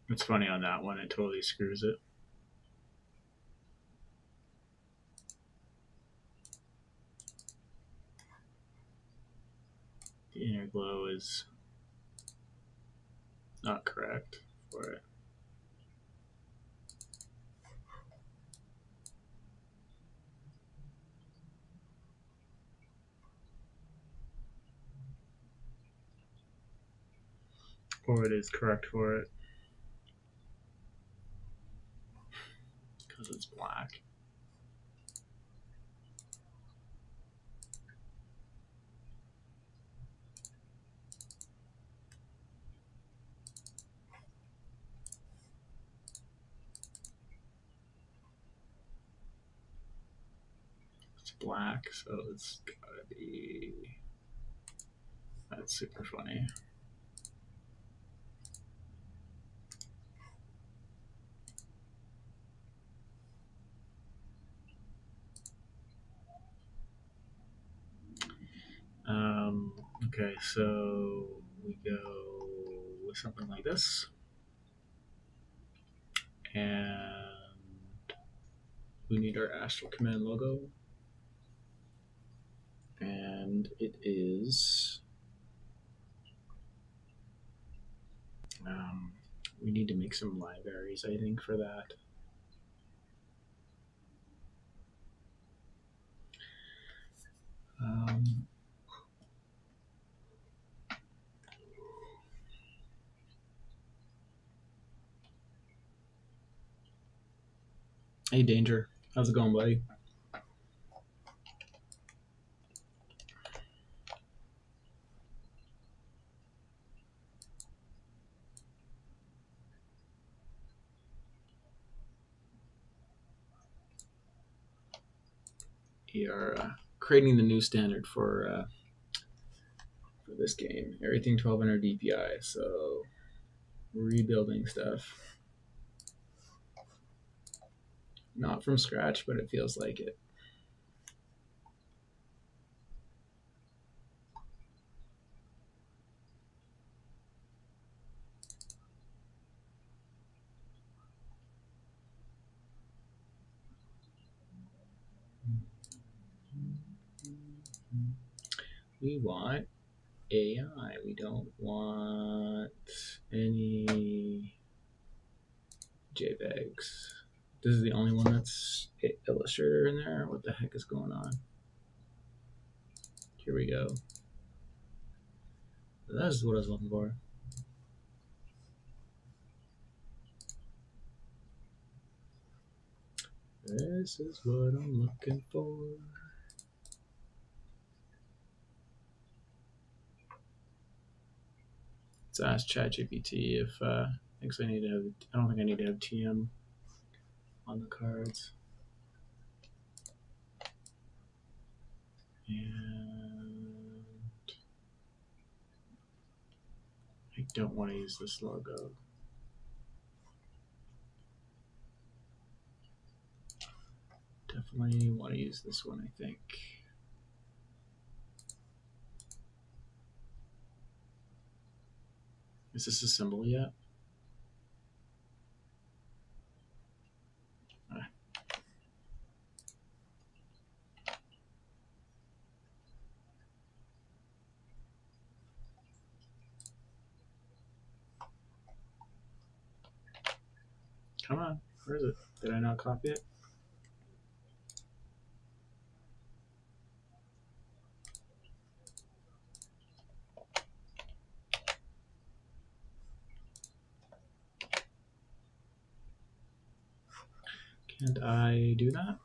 It's funny on that one, it totally screws it. The inner glow is not correct for it. Or it is correct for it because it's black. It's black, so it's gotta be. That's super funny. Okay, so we go with something like this. And we need our Astral Command logo. And it is. We need to make some libraries, I think, for that. Hey, Danger. How's it going, buddy? We are creating the new standard for this game. Everything 1200 DPI, so rebuilding stuff. Not from scratch, but it feels like it. We want AI. We don't want any JPEGs. This is the only one that's Illustrator in there. What the heck is going on? Here we go. That's what I was looking for. This is what I'm looking for. Let's ask ChatGPT if thinks I need to have. I don't think I need to have TM on the cards. And I don't want to use this logo. Definitely want to use this one, I think. Is this a symbol yet? Come on. Where is it? Did I not copy it? And I do that.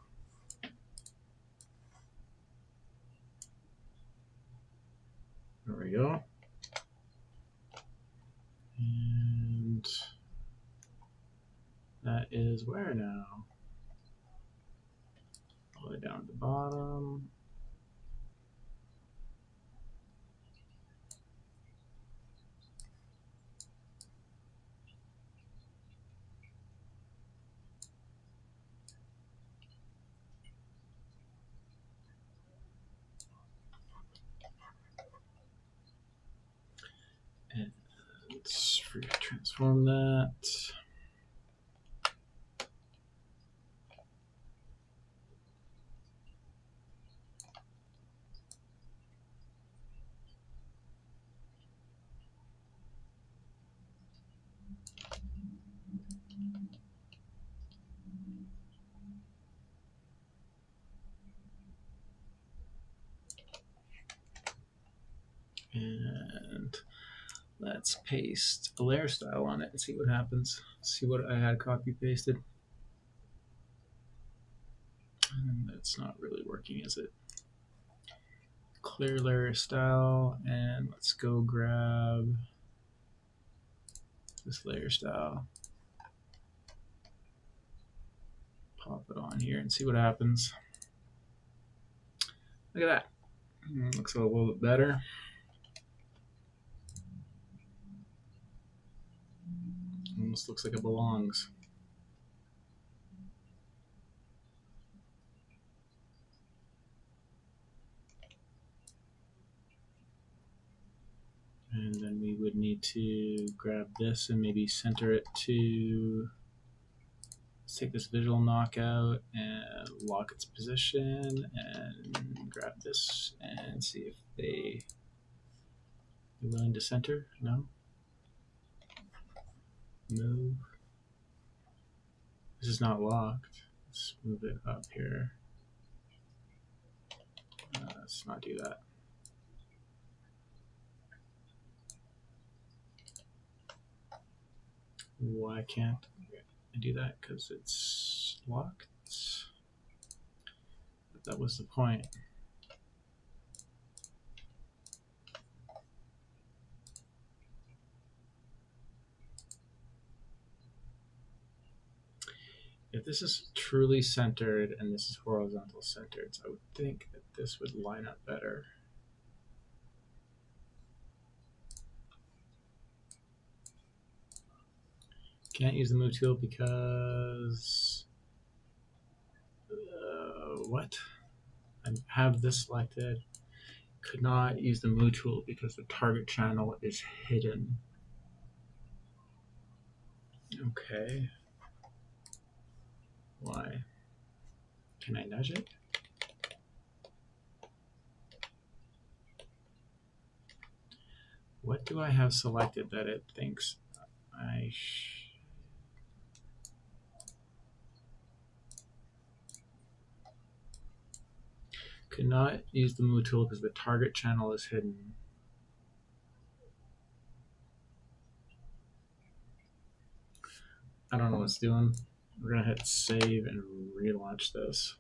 There we go. And that is where now? All the way down at the bottom. And let's transform that. And let's paste a layer style on it and see what happens. See what I had copy pasted. And that's not really working, is it? Clear layer style, and let's go grab this layer style. Pop it on here and see what happens. Look at that. Looks a little bit better. Almost looks like it belongs. And then we would need to grab this and maybe center it to, let's take this visual knockout and lock its position and grab this and see if they are willing to center. No? Move. This is not locked. Let's move it up here. Let's not do that. Why can't I do that? Because it's locked. But that was the point. If this is truly centered and this is horizontal centered, so I would think that this would line up better. Can't use the move tool because what? I have this selected. Could not use the move tool because the target channel is hidden. Okay. Why? Can I nudge it? What do I have selected that it thinks I could not use the move tool because the target channel is hidden. I don't know what it's doing. We're gonna hit save and relaunch this.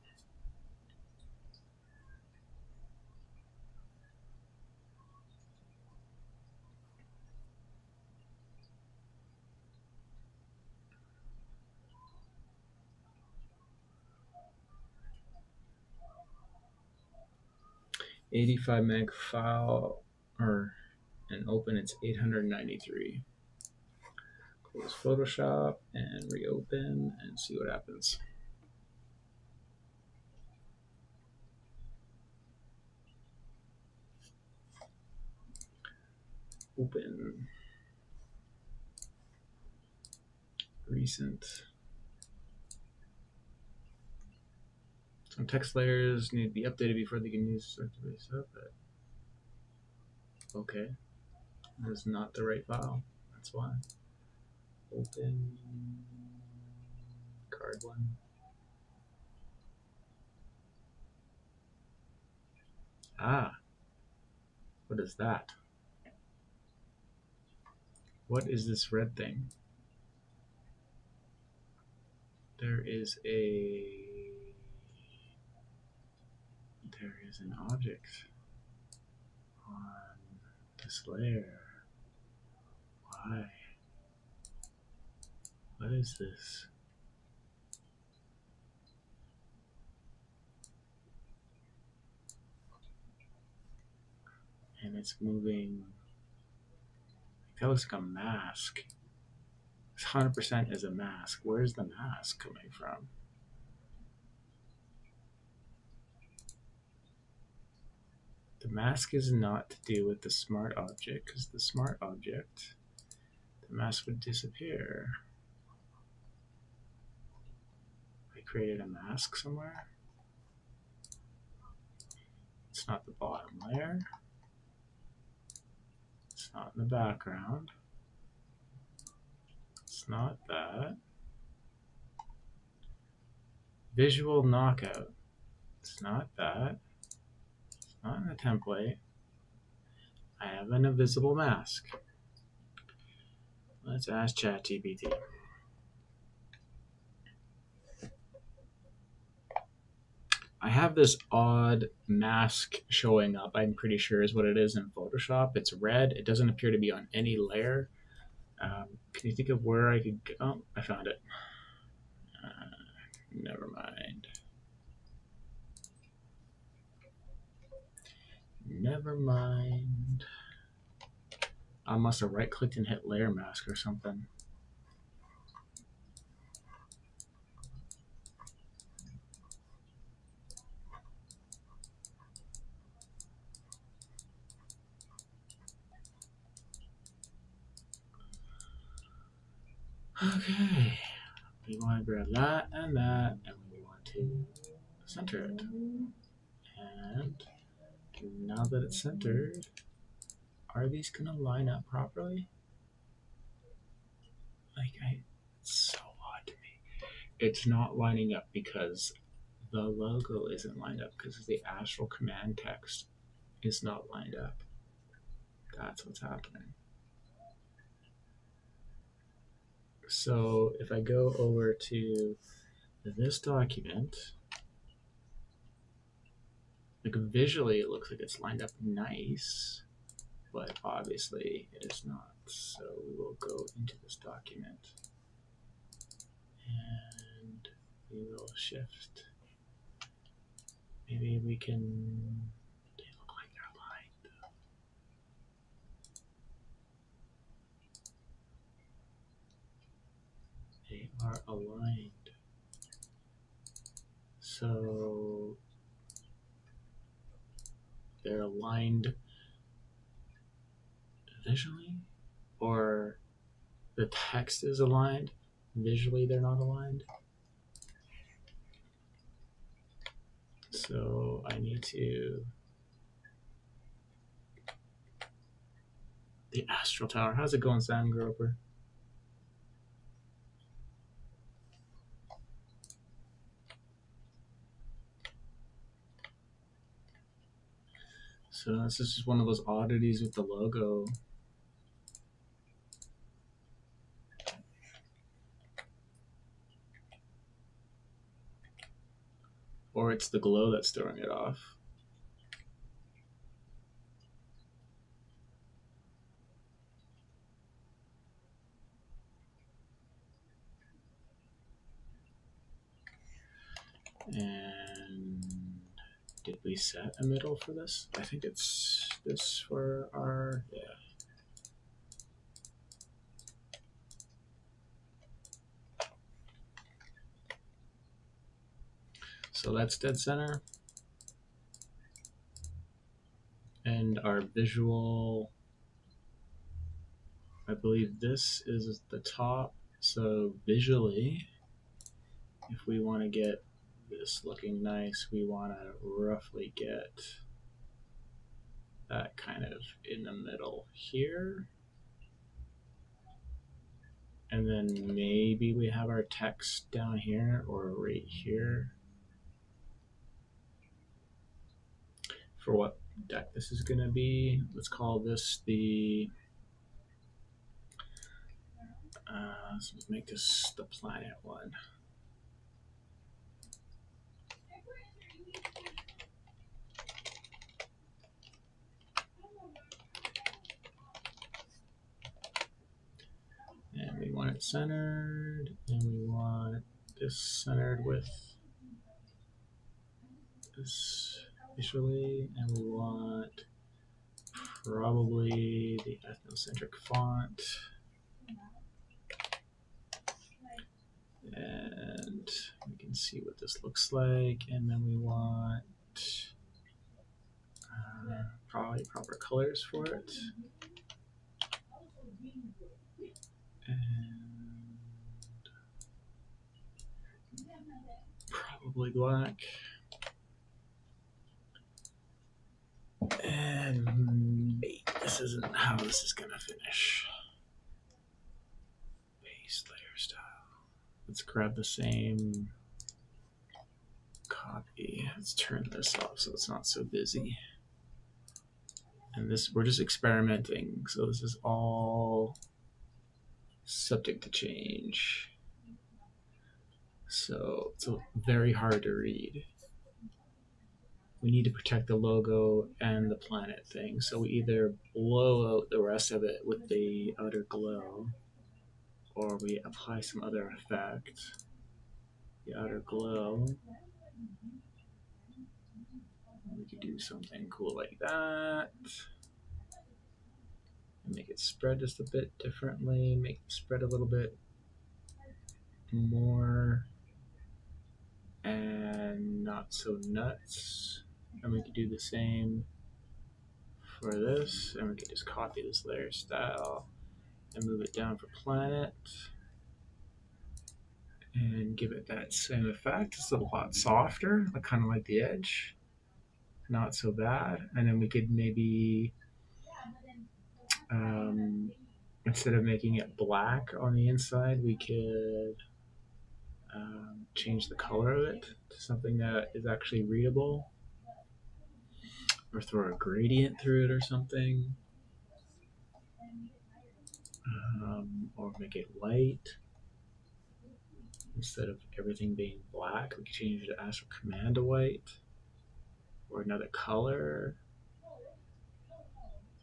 .85 meg file, or and open, it's 893. Close Photoshop and reopen and see what happens. Open. Recent. Some text layers need to be updated before they can use base up. Okay. That is not the right file. That's why. Open. Card one. Ah. What is that? What is this red thing? there is an object on this layer. Why? What is this? And it's moving. That looks like a mask. 100% is a mask. Where's the mask coming from? The mask is not to do with the smart object, because the smart object, the mask would disappear. I created a mask somewhere. It's not the bottom layer. It's not in the background. It's not that. Visual knockout. It's not that. It's not in the template. I have an invisible mask. Let's ask ChatGPT. I have this odd mask showing up, I'm pretty sure is what it is in Photoshop. It's red. It doesn't appear to be on any layer. Can you think of where I could go? Oh, I found it. Never mind. Never mind. I must have right-clicked and hit layer mask or something. Okay. We want to grab that, and we want to center it. And now that it's centered, are these going to line up properly? It's so odd to me. It's not lining up because the logo isn't lined up because the Astral Command text is not lined up. That's what's happening. So if I go over to this document, like visually it looks like it's lined up nice, but obviously it is not. So we will go into this document and we will shift. Maybe we can, they look like they're aligned. They are aligned. So they're aligned visually, or the text is aligned, visually they're not aligned. So I need to, the Astral Tower. How's it going, Sam Groper? So this is just one of those oddities with the logo. Or it's the glow that's throwing it off. And did we set a middle for this? I think it's this for our, yeah. So that's dead center. And our visual, I believe this is the top. So visually, if we want to get this looking nice, we want to roughly get that kind of in the middle here. And then maybe we have our text down here or right here. For what deck this is going to be, let's call this the, let's make this the planet one. want it centered, and we want this centered with this visually, and we want probably the ethnocentric font. And we can see what this looks like, and then we want probably proper colors for it. And probably black. And wait, this isn't how this is gonna finish. Base layer style. Let's grab the same copy. Let's turn this off so it's not so busy. And this, we're just experimenting, so this is all subject to change. So it's very hard to read. We need to protect the logo and the planet thing, so we either blow out the rest of it with the outer glow, or we apply some other effect. The outer glow, we could do something cool like that. And make it spread just a bit differently, make it spread a little bit more and not so nuts. And we could do the same for this, and we could just copy this layer style and move it down for planet and give it that same effect. It's a lot softer, like kind of like the edge, not so bad. And then we could maybe instead of making it black on the inside, we could change the color of it to something that is actually readable, or throw a gradient through it or something, or make it white. Instead of everything being black, we could change it to AstralCommand to white, or another color.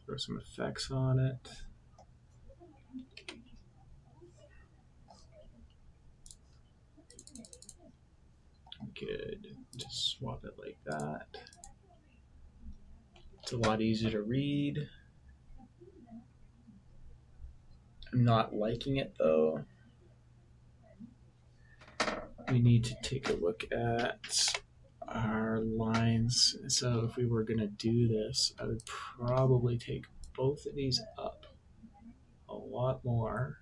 Throw some effects on it. We could just swap it like that. It's a lot easier to read. I'm not liking it though. We need to take a look at our lines. So if we were going to do this, I would probably take both of these up a lot more.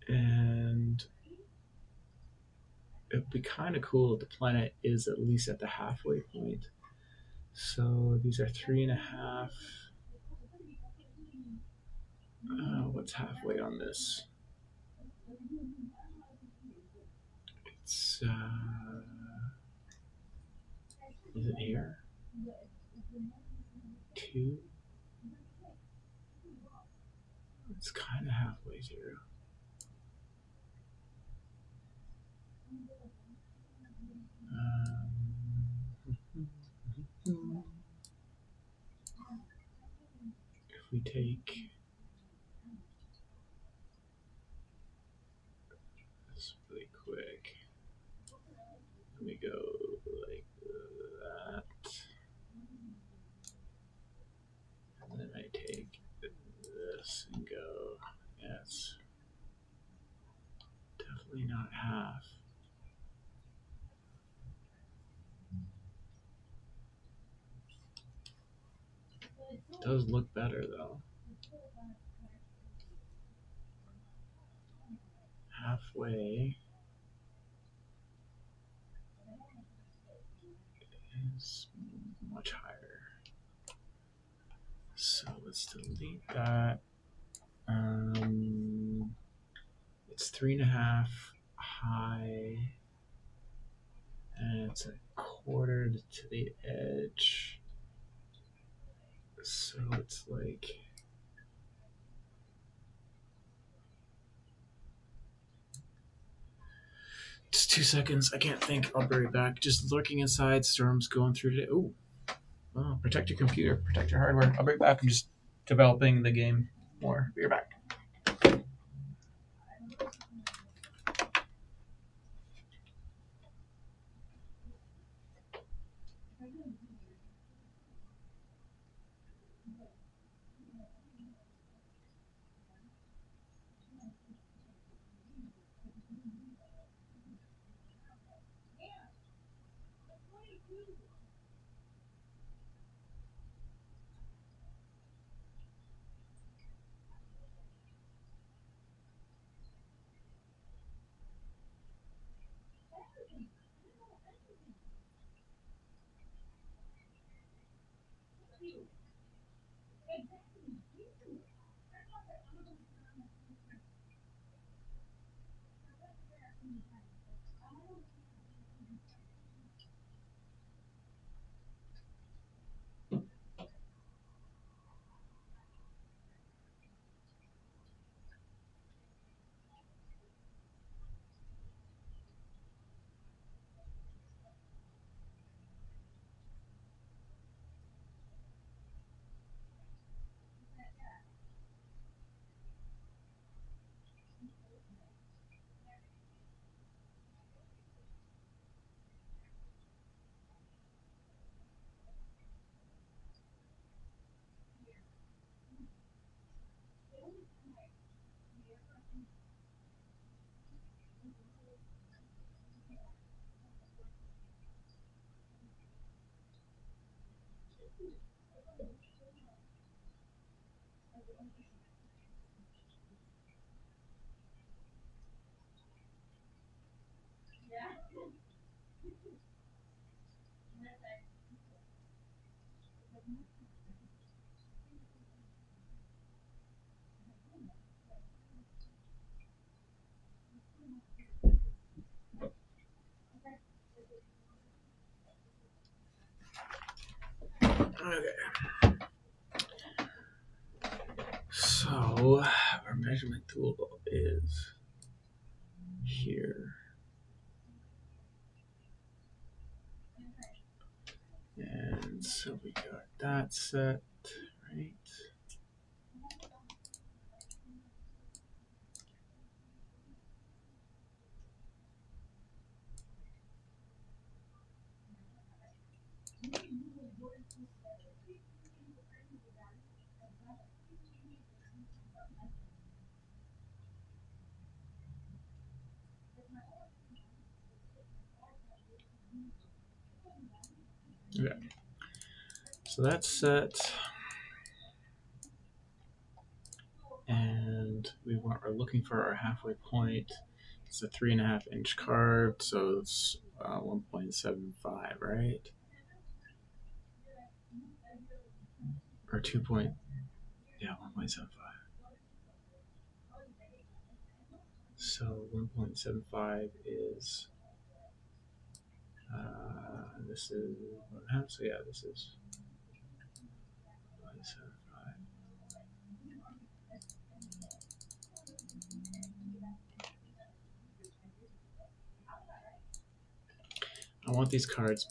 And it would be kind of cool if the planet is at least at the halfway point. So these are 3.5. What's halfway on this? It's is it here? 2. It's kind of halfway through. If we take this really quick, and we go like that, and then I take this and go, yes, definitely not half. It does look better though. Halfway is much higher. So let's delete that. It's 3.5 high, and it's a quarter to the edge. So it's like just 2 seconds. I can't think. I'll be right back. Just lurking inside. Storm's going through today. Oh, protect your computer. Protect your hardware. I'll be right back. I'm just developing the game more. Be right back. Okay. So our measurement tool is here. And so we got that set, right? Okay. So that's set. And we're looking for our halfway point. It's a 3.5-inch card, so it's 1.75, right? Or 2 point, yeah, 1.75. So 1.75 is this is 1.5. So yeah, this is 1.75. I want these cards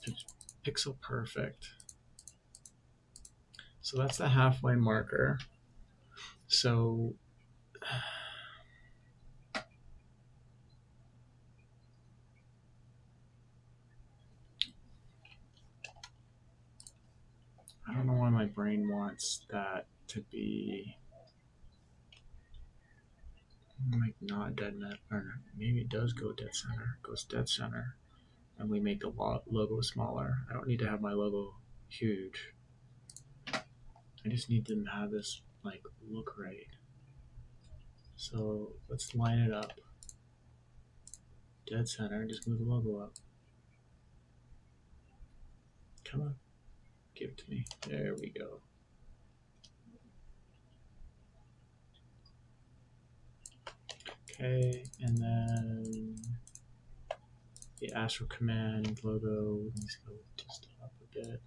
pixel perfect. So that's the halfway marker. So I don't know why my brain wants that to be like not dead net, or maybe it does go dead center. It goes dead center, and we make the logo smaller. I don't need to have my logo huge. I just need to have this like look right. So let's line it up. Dead center, and just move the logo up. Come on, give it to me. There we go. Okay, and then the AstralCommand logo needs to go just up a bit.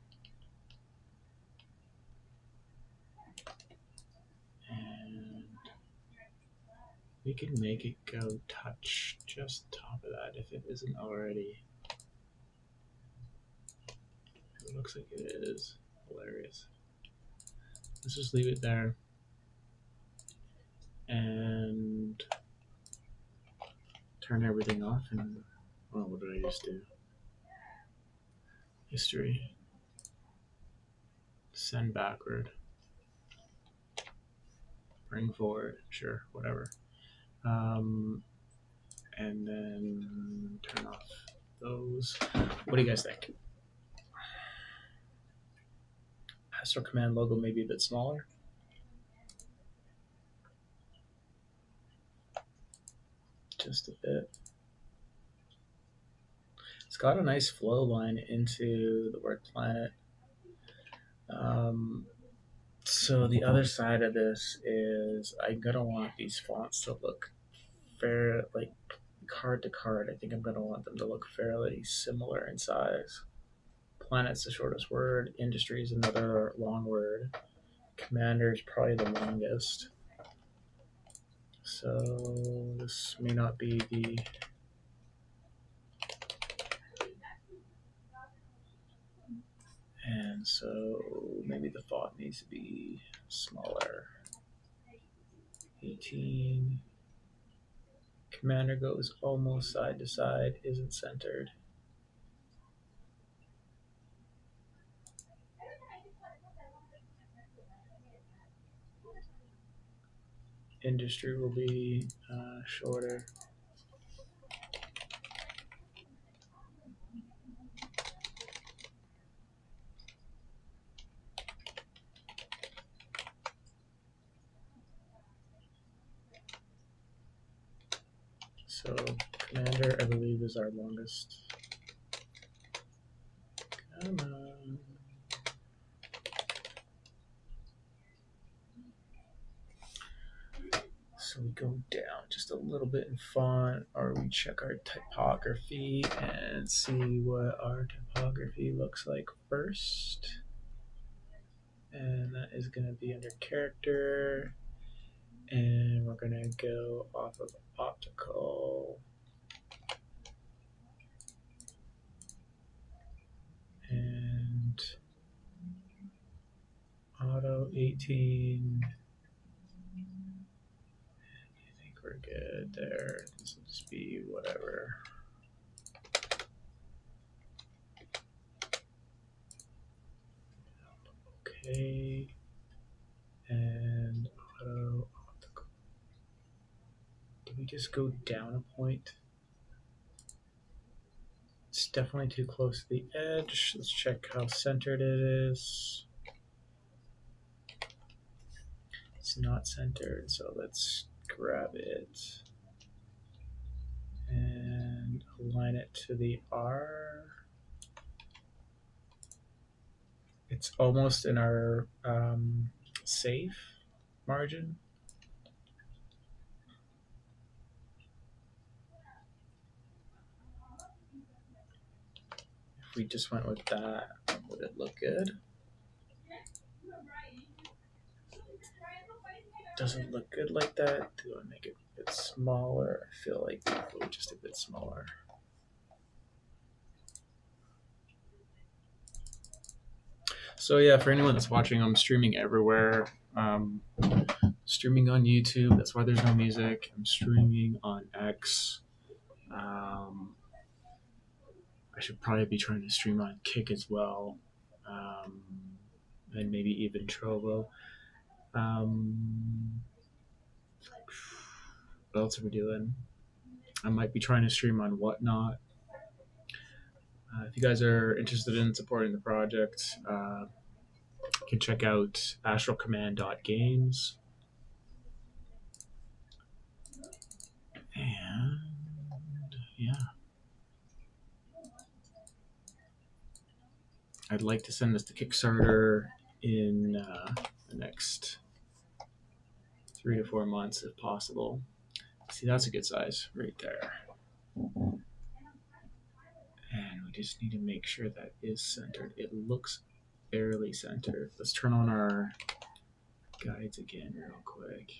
And we can make it go touch just top of that if it isn't already. It looks like it is. Hilarious. Let's just leave it there. And turn everything off. And, well, what did I just do? History. Send backward. Bring forward. Sure, whatever. And then turn off those. What do you guys think? AstralCommand logo may be a bit smaller. Just a bit. It's got a nice flow line into the word planet. So the other side of this is I'm gonna want these fonts to look fair, like card to card, I think I'm going to want them to look fairly similar in size. Planet's the shortest word. Industry is another long word. Commander is probably the longest. So this may not be the... And so maybe the font needs to be smaller. 18. Commander goes almost side to side, isn't centered. Industry will be shorter. So Commander, I believe, is our longest. Come on. So we go down just a little bit in font, or we check our typography and see what our typography looks like first. And that is going to be under character. And we're going to go off of optical. And auto 18. I think we're good there. This will just be whatever. Okay. And auto optical. Did we just go down a point? It's definitely too close to the edge. Let's check how centered it is. It's not centered, so let's grab it and align it to the R. It's almost in our safe margin. If we just went with that, would it look good? Doesn't look good like that. Do I make it a bit smaller? I feel like go just a bit smaller. So yeah, for anyone that's watching, I'm streaming everywhere. Streaming on YouTube. That's why there's no music. I'm streaming on X. I should probably be trying to stream on Kick as well, and maybe even Trovo. What else are we doing? I might be trying to stream on Whatnot. If you guys are interested in supporting the project, you can check out AstralCommand.games. And yeah. I'd like to send this to Kickstarter in the next 3 to 4 months if possible. See, that's a good size right there. And we just need to make sure that is centered. It looks barely centered. Let's turn on our guides again real quick.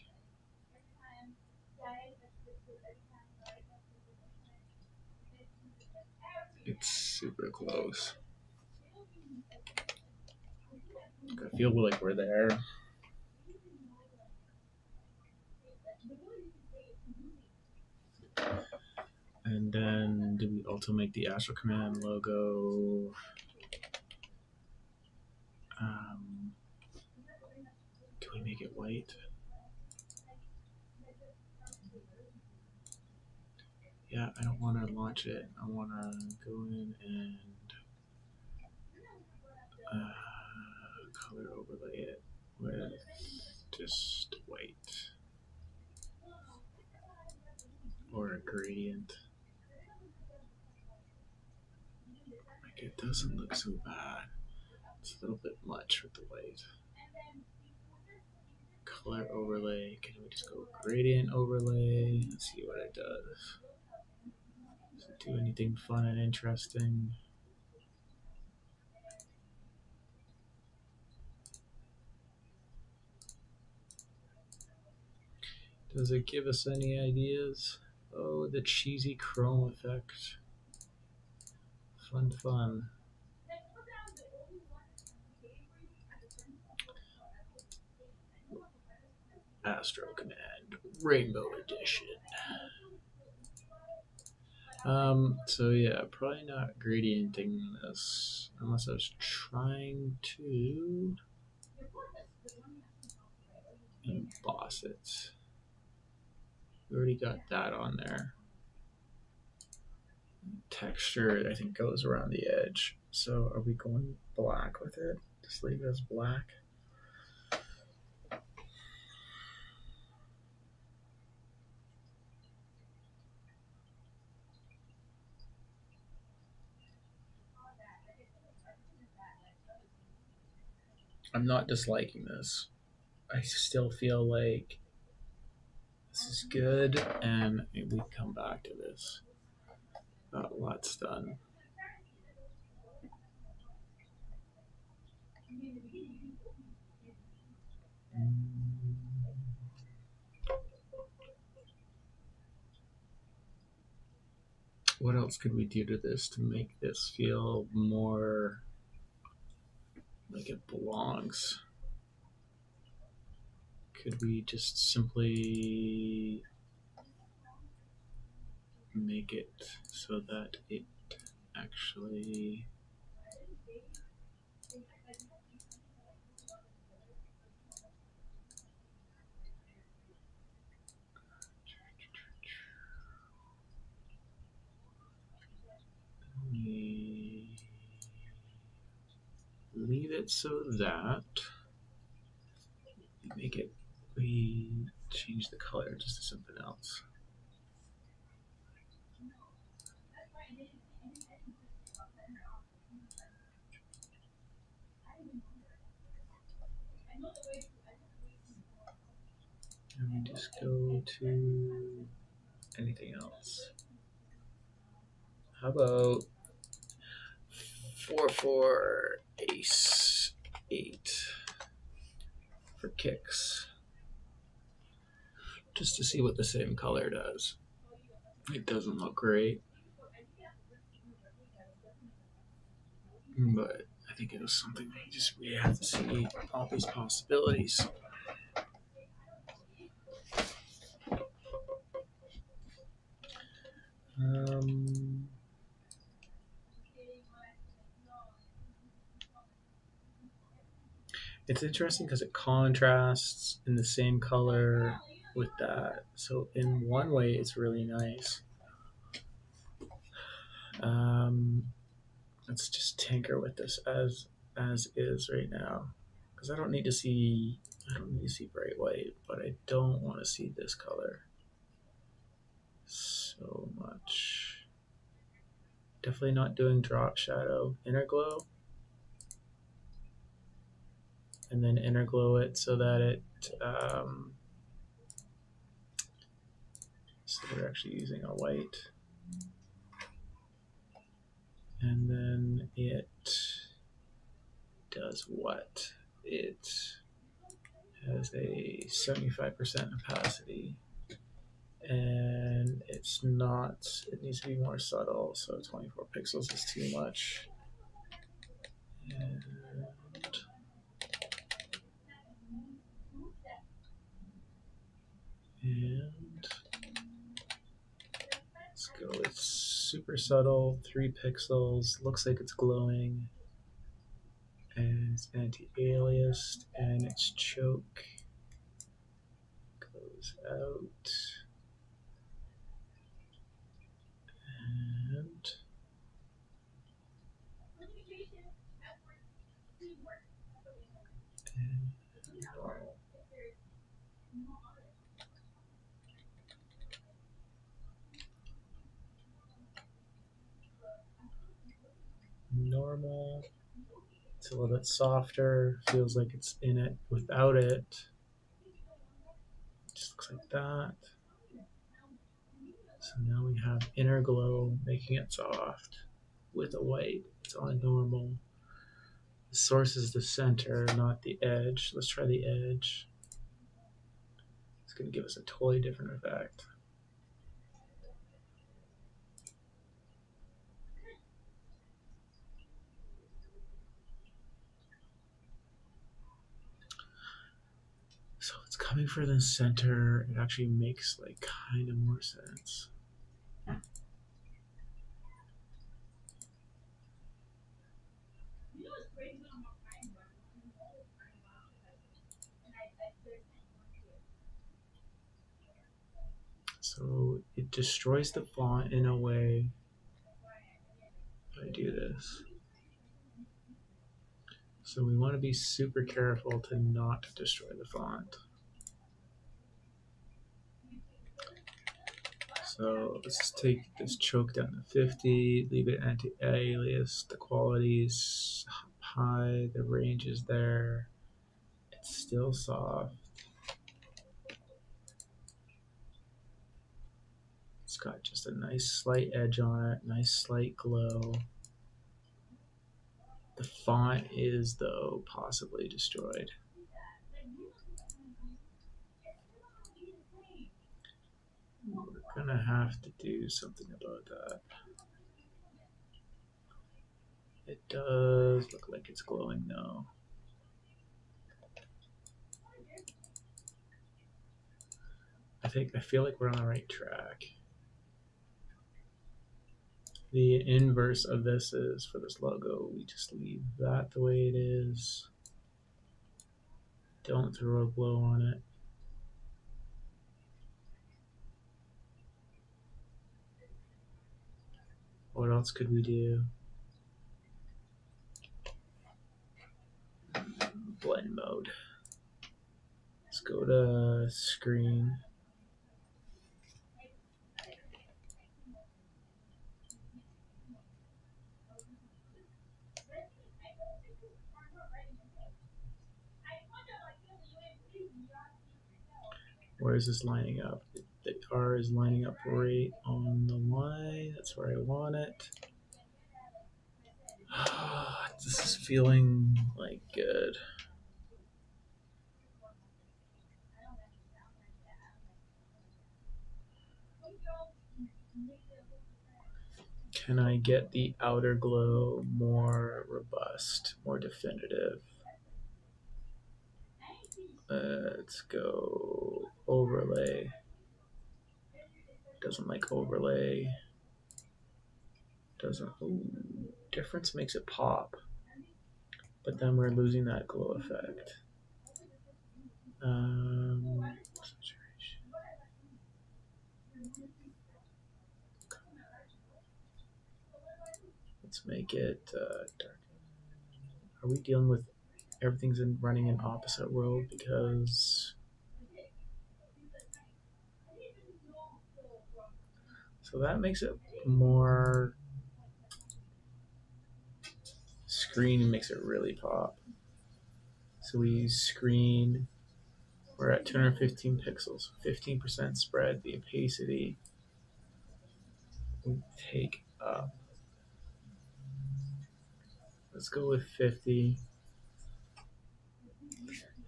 It's super close. I feel like we're there. And then do we also make the Astral Command logo? Do we make it white? Yeah, I don't want to launch it. I want to go in and color overlay it with just white or a gradient. Like, it doesn't look so bad. It's a little bit much with the white. Color overlay. Can we just go gradient overlay and see what it does? do anything fun and interesting. Does it give us any ideas? Oh, the cheesy chrome effect. Fun, fun. AstralCommand Rainbow Edition. So yeah, probably not gradienting this unless I was trying to emboss it. We already got that on there. Texture, I think, goes around the edge. So are we going black with it? Just leave it as black. I'm not disliking this. I still feel like this is good, and we come back to this. Got lots done. What else could we do to this to make this feel more like it belongs? Could we just simply make it so that it actually we leave it so that we make it, we change the color just to something else. And we just go to anything else. How about 4-4 ace 8 for kicks? Just to see what the same color does. It doesn't look great, but I think it was something we have to see all these possibilities. It's interesting because it contrasts in the same color with that. So in one way, it's really nice. Let's just tinker with this as is right now, because I don't need to see bright white, but I don't want to see this color so much. Definitely not doing drop shadow. Inner glow, and then inner glow it so that it so we're actually using a white, and then it does what? It has a 75% opacity, and it's not, it needs to be more subtle, so 24 pixels is too much. And let's go with super subtle, 3 pixels, looks like it's glowing, and it's anti-aliased, and its choke goes out. And normal. It's a little bit softer. Feels like it's in it without it. Just looks like that. So now we have inner glow, making it soft with a white. It's on normal. The source is the center, not the edge. Let's try the edge. It's going to give us a totally different effect. So if it's coming from the center, it actually makes like kind of more sense. So it destroys the font in a way. If I do this. So we want to be super careful to not destroy the font. So let's just take this choke down to 50, leave it anti-alias, the qualities high, the range is there. It's still soft. It's got just a nice slight edge on it, nice slight glow. The font is, though, possibly destroyed. We're gonna have to do something about that. It does look like it's glowing though. I feel like we're on the right track. The inverse of this is for this logo, we just leave that the way it is. Don't throw a glow on it. What else could we do? Blend mode. Let's go to screen. Where is this lining up? The R is lining up right on the line. That's where I want it. This is feeling like good. Can I get the outer glow more robust, more definitive? Let's go overlay. Doesn't like overlay. Doesn't. Ooh, difference makes it pop. But then we're losing that glow effect. Let's make it dark. Are we dealing with everything's running in opposite world? Because so that makes it more screen, makes it really pop. So we use screen. We're at 215 pixels, 15% spread. The opacity we take up. Let's go with 50.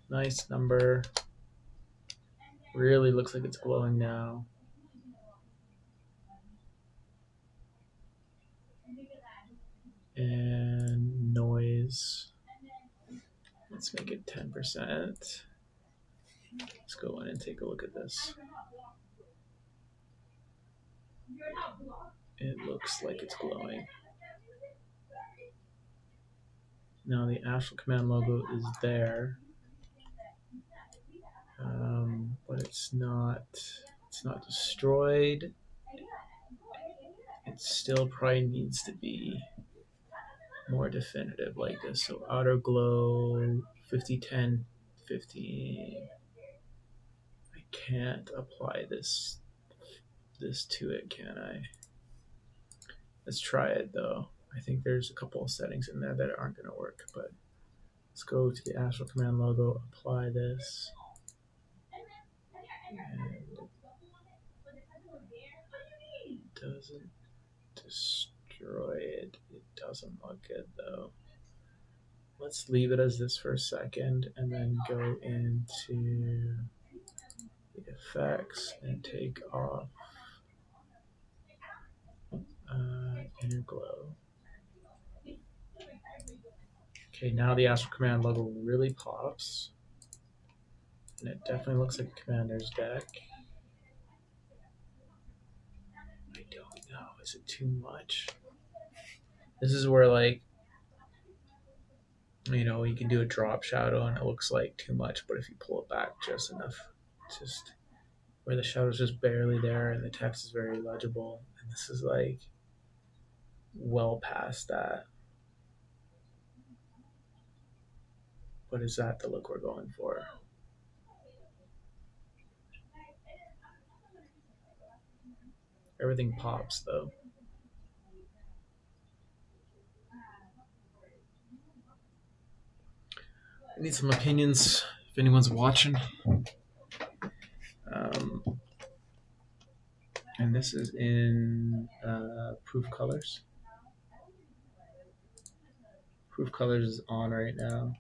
Nice number. Really looks like it's glowing now. And noise. Let's make it 10%. Let's go in and take a look at this. It looks like it's glowing. Now the AstralCommand logo is there, but it's not destroyed. It still probably needs to be more definitive like this. So outer glow, 50, 10, 15. I can't apply this to it, can I? Let's try it though. I think there's a couple of settings in there that aren't going to work, but let's go to the AstralCommand logo, apply this. And doesn't destroy it. It doesn't look good though. Let's leave it as this for a second and then go into the effects and take off inner glow. Okay, now the Astral Command logo really pops. And it definitely looks like a commander's deck. I don't know. Is it too much? This is where, like, you can do a drop shadow and it looks like too much, but if you pull it back just enough, just where the shadow's just barely there and the text is very legible. And this is like well past that. But is that the look we're going for? Everything pops though. I need some opinions if anyone's watching. Um, and this is in Proof Colors. Proof Colors is on right now.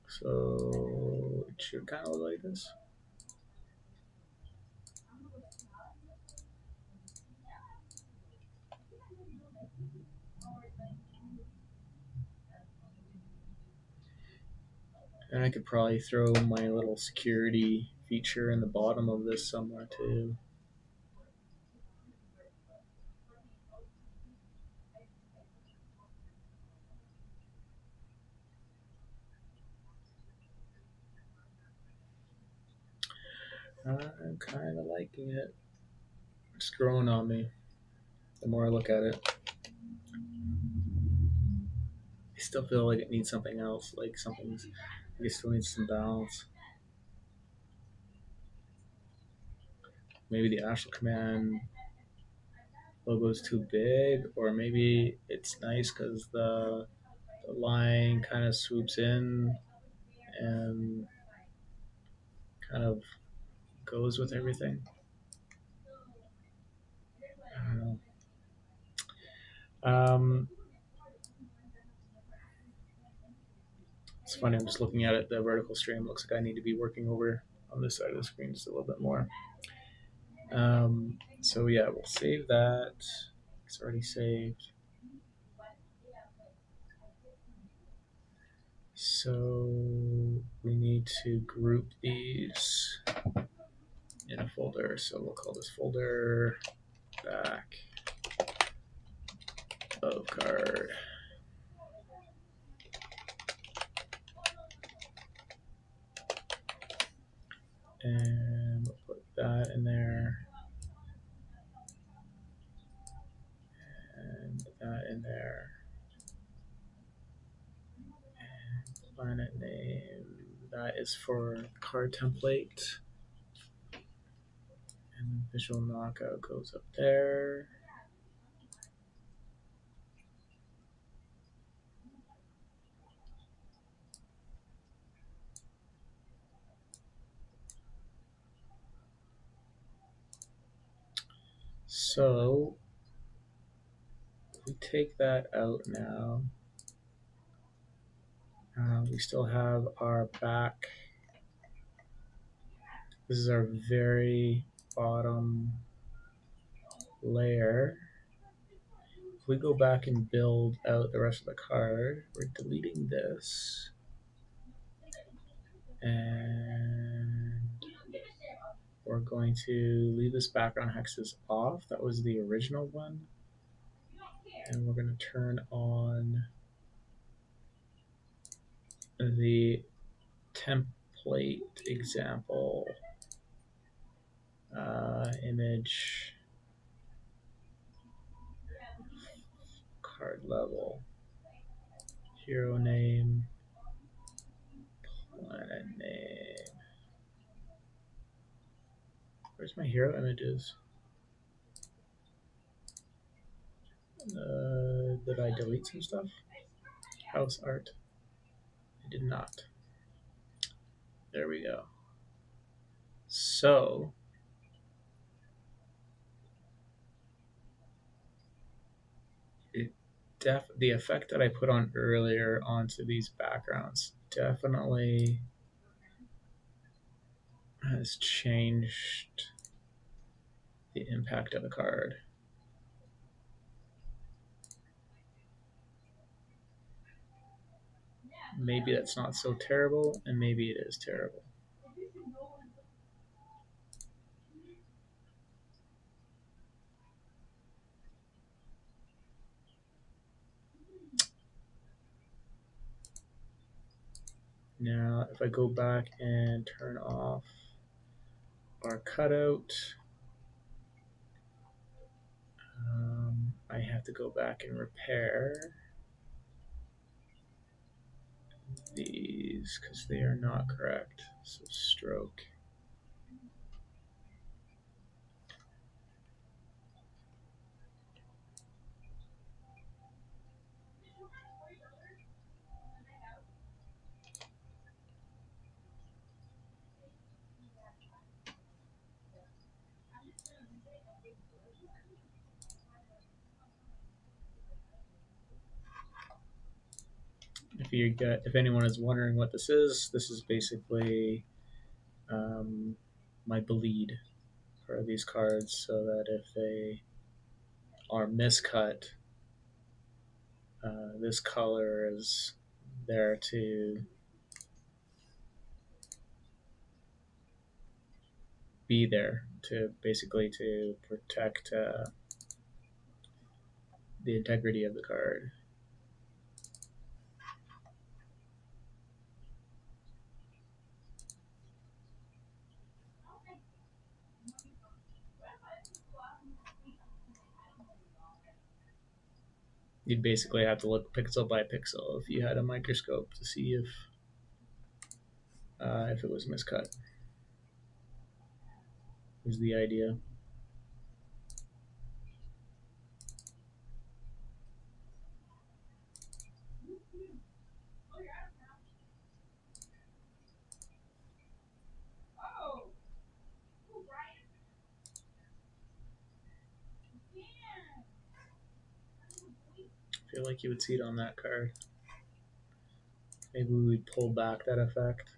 So it should kind of look like this. And I could probably throw my little security feature in the bottom of this somewhere too. I'm kind of liking it. It's growing on me the more I look at it. I still feel like it needs something else, like it still needs some balance. Maybe the Astral Command logo is too big, or maybe it's nice because the line kind of swoops in and kind of goes with everything. I don't know. It's funny, I'm just looking at it. The vertical stream looks like I need to be working over on this side of the screen just a little bit more. So yeah, we'll save that. It's already saved. So we need to group these in a folder. So we'll call this folder back of card. And we'll put that in there. And that in there. And planet name. That is for card template. And the visual knockout goes up there. So we take that out now. We still have our back. This is our very bottom layer. If we go back and build out the rest of the card, we're deleting this. And we're going to leave this background hexes off. That was the original one. And we're going to turn on the template example image card level, hero name, planet name. Where's my hero images? Did I delete some stuff? House art. I did not. There we go. So the effect that I put on earlier onto these backgrounds definitely has changed the impact of the card. Maybe that's not so terrible, and maybe it is terrible. Now, if I go back and turn off our cutout, I have to go back and repair these because they are not correct. So stroke. If anyone is wondering what this is basically my bleed for these cards, so that if they are miscut, this color is there to be there to basically to protect the integrity of the card. You'd basically have to look pixel by pixel if you had a microscope to see if it was miscut. Is the idea. I feel like you would see it on that card. Maybe we would pull back that effect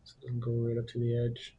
so it doesn't go right up to the edge.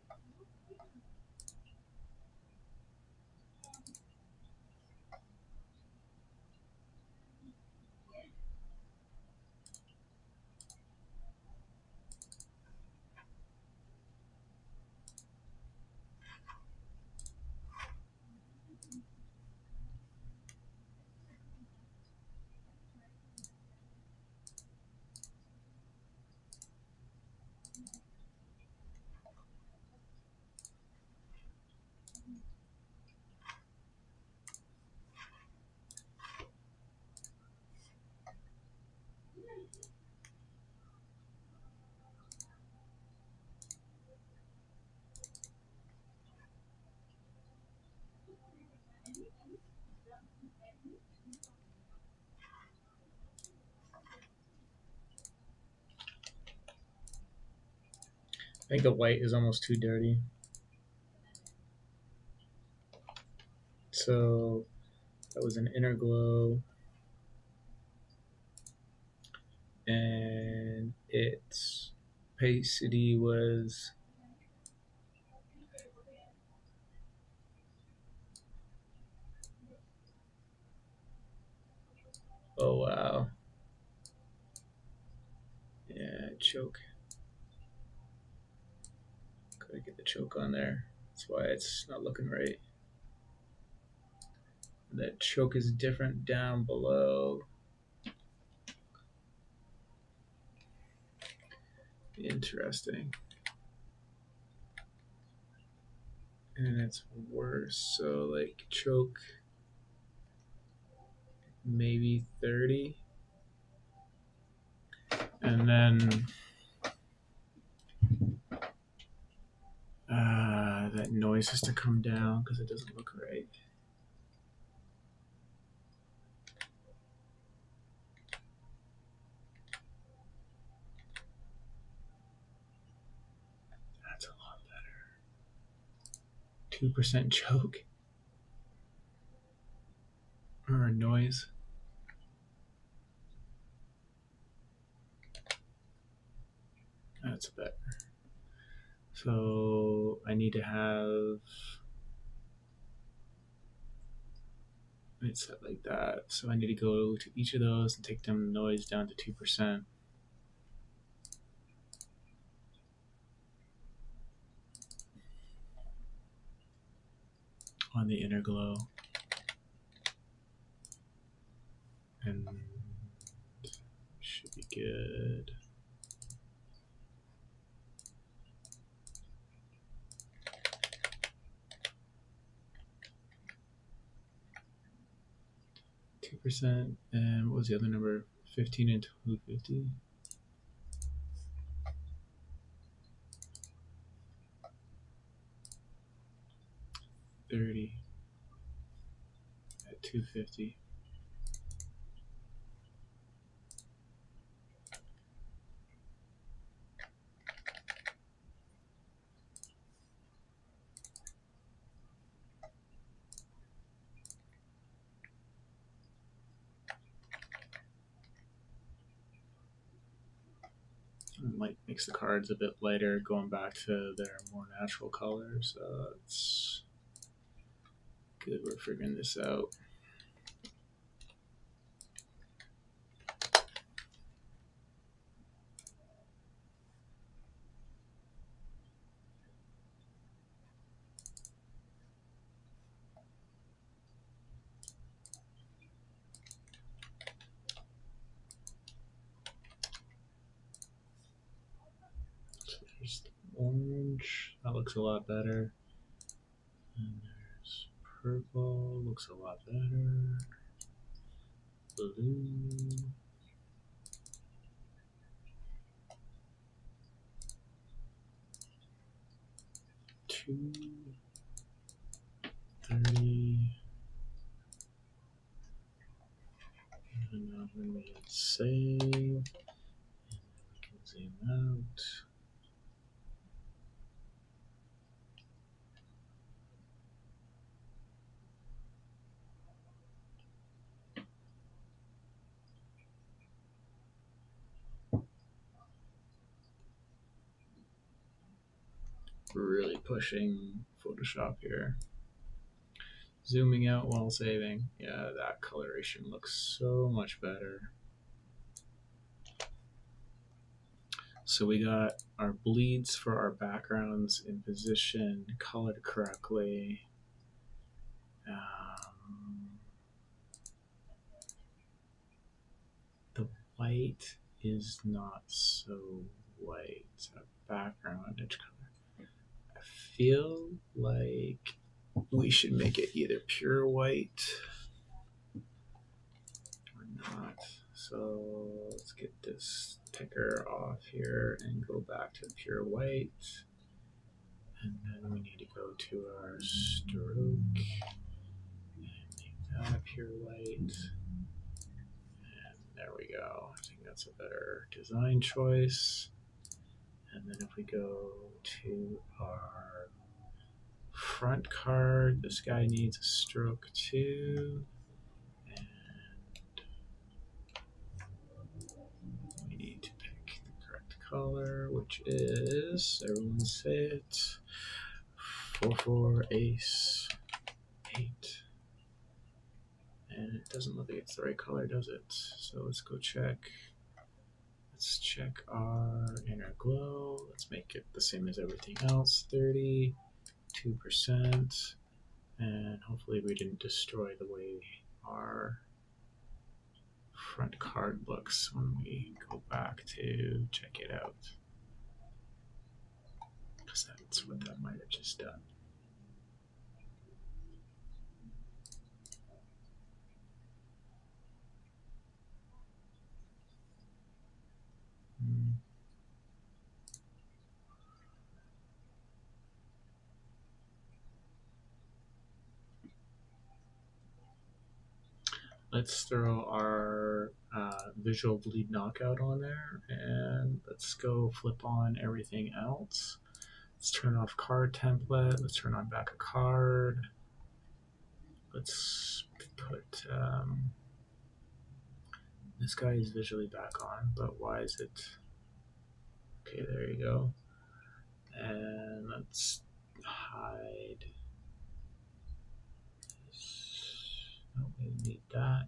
I think the white is almost too dirty. So that was an inner glow. And its opacity was oh wow. Yeah, choke. Gotta get the choke on there. That's why it's not looking right. That choke is different down below. Interesting. And it's worse. So like choke maybe 30. And then that noise has to come down because it doesn't look right. That's a lot better. 2% choke or noise. that's better. So I need to have it set like that. So I need to go to each of those and take them noise down to 2%. On the inner glow. And should be good. %, and what was the other number? 15 and 250. 30 at 250. It might makes the cards a bit lighter, going back to their more natural colors. It's good. We're figuring this out. So there's the orange. That looks a lot better. And there's purple. Looks a lot better. Blue. Two. 30. And now when we hit save, and then we can zoom out. Really pushing Photoshop here. Zooming out while saving. Yeah, that coloration looks so much better. So we got our bleeds for our backgrounds in position, colored correctly. The white is not so white. Our background edge color. I feel like we should make it either pure white or not. So let's get this picker off here and go back to pure white. And then we need to go to our stroke and make that pure white. And there we go. I think that's a better design choice. And then if we go to our front card, this guy needs a stroke too. And we need to pick the correct color, which is, everyone say it, 4-4 ace 8. And it doesn't look like it's the right color, does it? So let's go check. Let's check our inner glow. Let's make it the same as everything else. 32%. And hopefully we didn't destroy the way our front card looks when we go back to check it out. Because that's what that might have just done. Let's throw our visual bleed knockout on there, and let's go flip on everything else. Let's turn off card template. Let's turn on back a card. Let's put this guy is visually back on, but why is it? Okay, there you go. And let's hide this. No, we need that.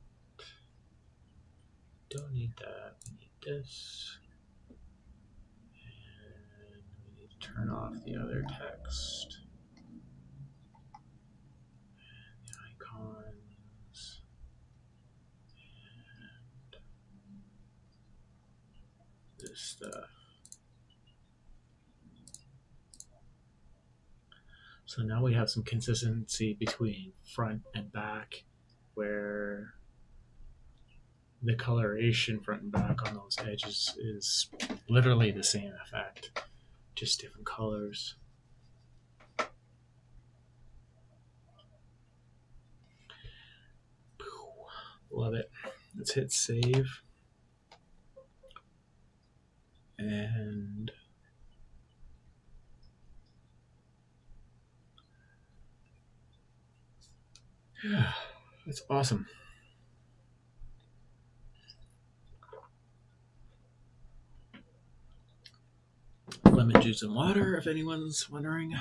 Don't need that. We need this. And we need to turn off the other text. And the icons. And this stuff. So now we have some consistency between front and back, where the coloration front and back on those edges is literally the same effect, just different colors. Love it. Let's hit save. And yeah, that's awesome. Lemon juice and water, if anyone's wondering.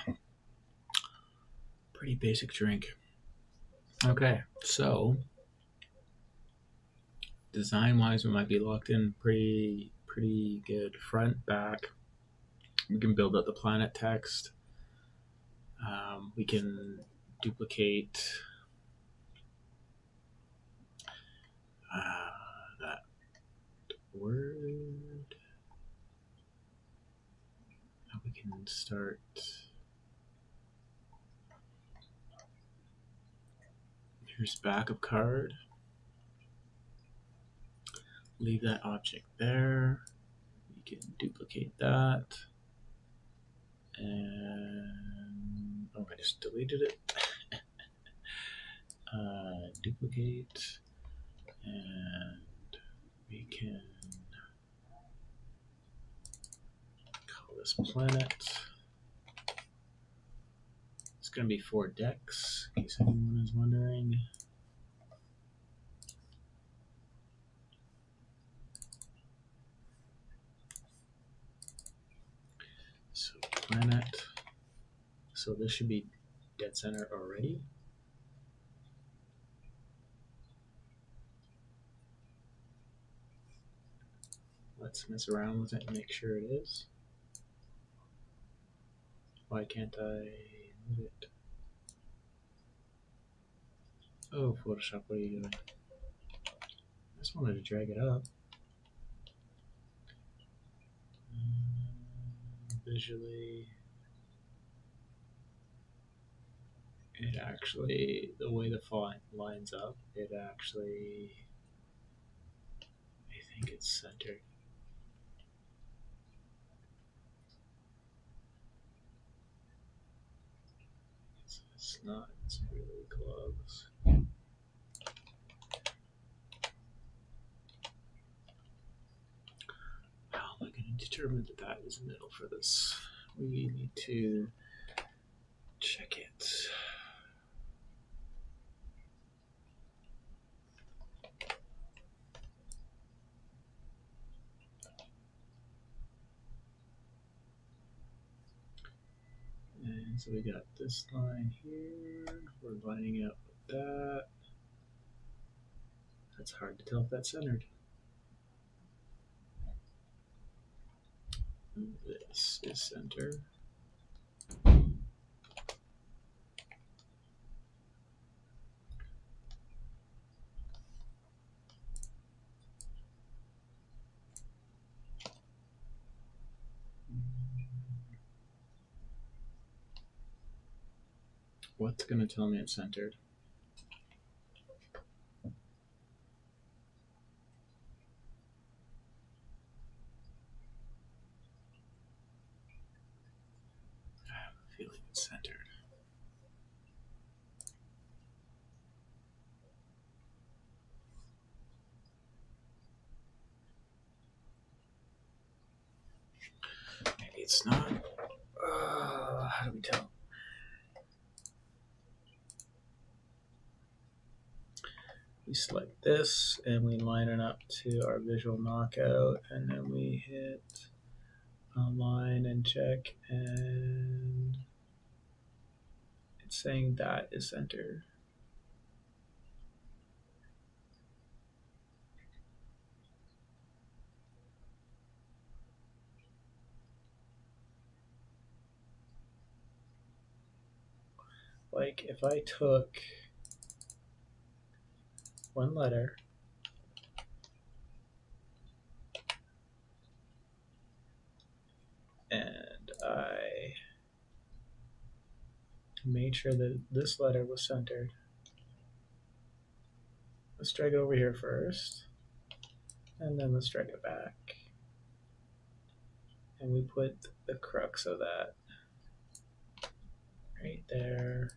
Pretty basic drink. Okay, so design wise, we might be locked in pretty good. Front, back. We can build up the planet text. We can duplicate that word. We can start. Here's back of card. Leave that object there. We can duplicate that. And oh, I just deleted it. Duplicate. And we can call this planet. It's going to be 4 decks, in case anyone is wondering. So planet. So this should be dead center already. Let's mess around with it and make sure it is. Why can't I move it? Oh, Photoshop, what are you doing? I just wanted to drag it up. Visually, it actually, the way the font lines up, it actually, I think it's centered. It's not, it's really close. How am I going to determine that that is middle for this? We need to check it. And so we got this line here. We're lining up with that. That's hard to tell if that's centered. This is center. What's going to tell me it's centered? I have a feeling it's centered. Maybe it's not. How do we tell? We select this and we line it up to our visual knockout, and then we hit online and check, and it's saying that is centered. Like if I took one letter and I made sure that this letter was centered. Let's drag it over here first, and then let's drag it back. And we put the crux of that right there.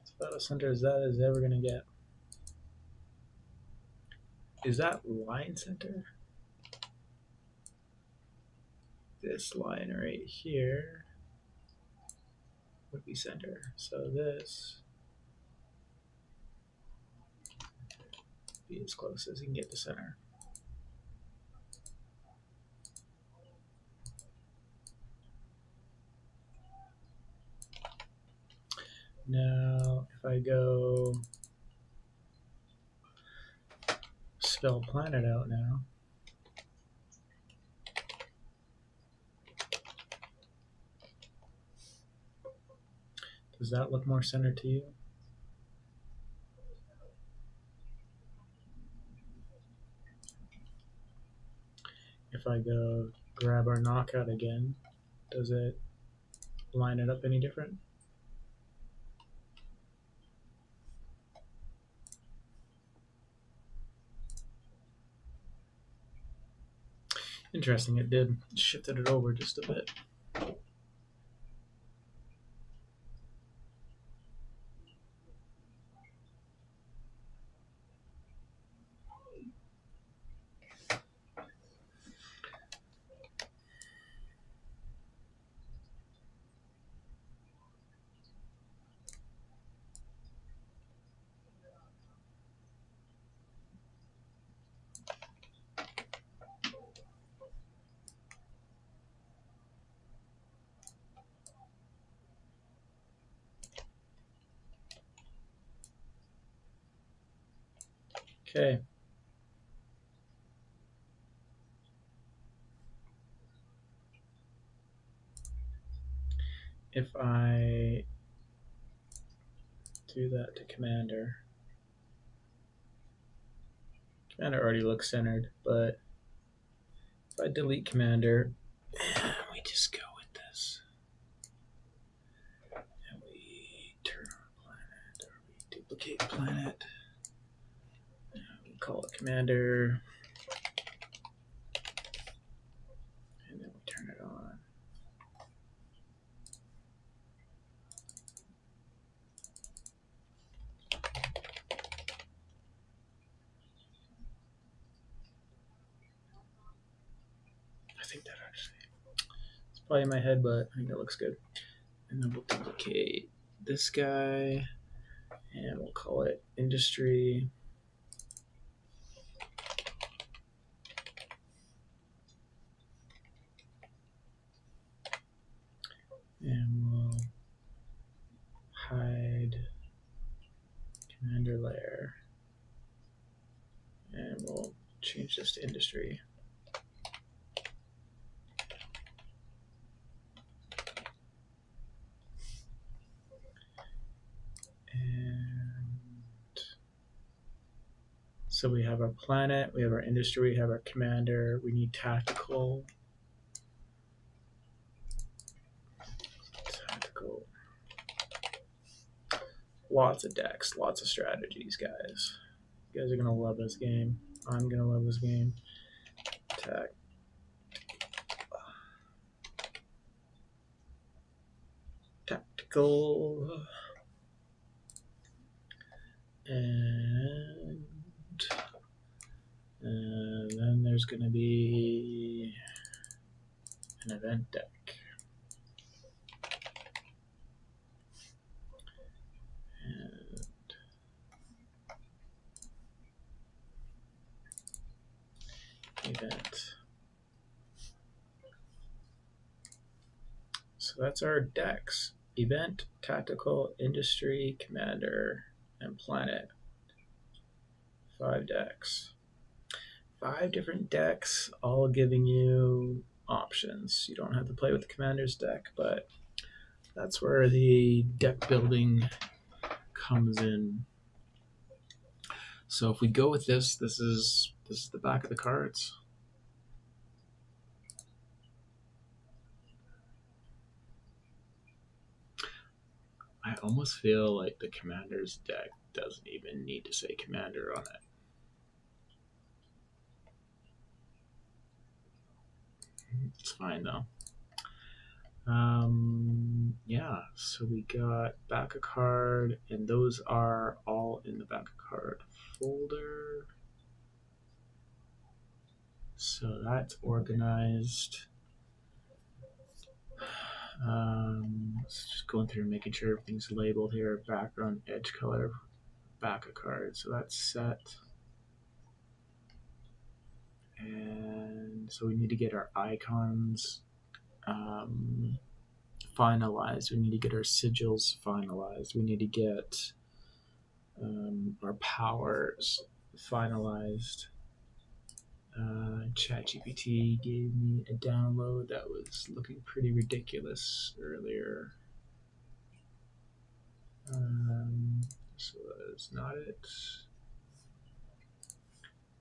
It's about as center as that is ever going to get. Is that line center? This line right here would be center. So this be as close as you can get to center. Now, if I go spell planet out now, does that look more centered to you? If I go grab our knockout again, does it line it up any different? Interesting, it did. Shifted it over just a bit. Okay. If I do that to Commander, Commander already looks centered, but if I delete Commander, we just go with this. And we turn on planet, or we duplicate planet. And we call it Commander. And then we turn it on. I think that actually, it's probably in my head, but I think that looks good. And then we'll duplicate this guy, and we'll call it Industry. And we'll hide Commander layer. And we'll change this to Industry. And so we have our planet, we have our industry, we have our commander, we need tactical. Tactical. Lots of decks, lots of strategies, guys. You guys are gonna love this game. I'm gonna love this game. Tactical. And then there's going to be an event deck. event. So that's our decks. Event, tactical, industry, commander, and planet. 5 decks. 5 different decks, all giving you options. You don't have to play with the commander's deck, but that's where the deck building comes in. So if we go with this is the back of the cards. I almost feel like the commander's deck doesn't even need to say commander on it. It's fine though. Yeah, so we got back a card, and those are all in the back of card folder. So that's organized. Just going through and making sure everything's labeled here. Background, edge color, back of card. So that's set. And so we need to get our icons finalized. We need to get our sigils finalized. We need to get our powers finalized. ChatGPT gave me a download that was looking pretty ridiculous earlier. So that is not it.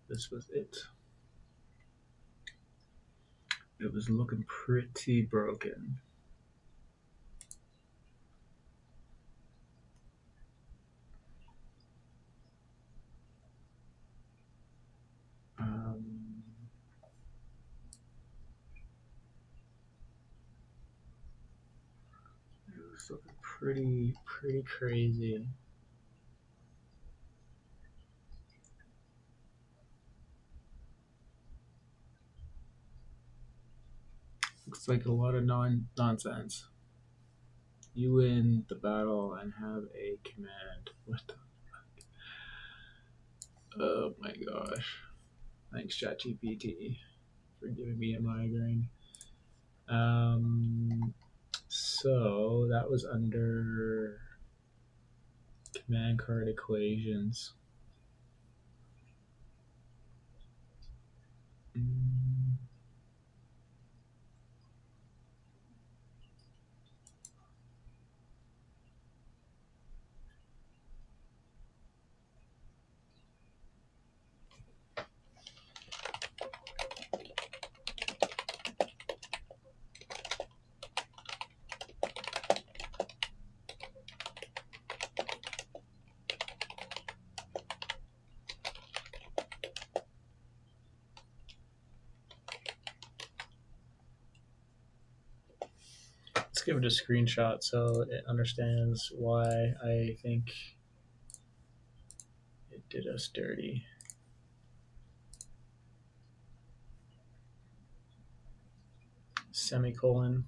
This was it. It was looking pretty broken. It was looking pretty crazy. Looks like a lot of nonsense. You win the battle and have a command. What the fuck? Oh my gosh. Thanks, ChatGPT, for giving me a migraine. So that was under command card equations. Let's give it a screenshot so it understands why I think it did us dirty. Semicolon.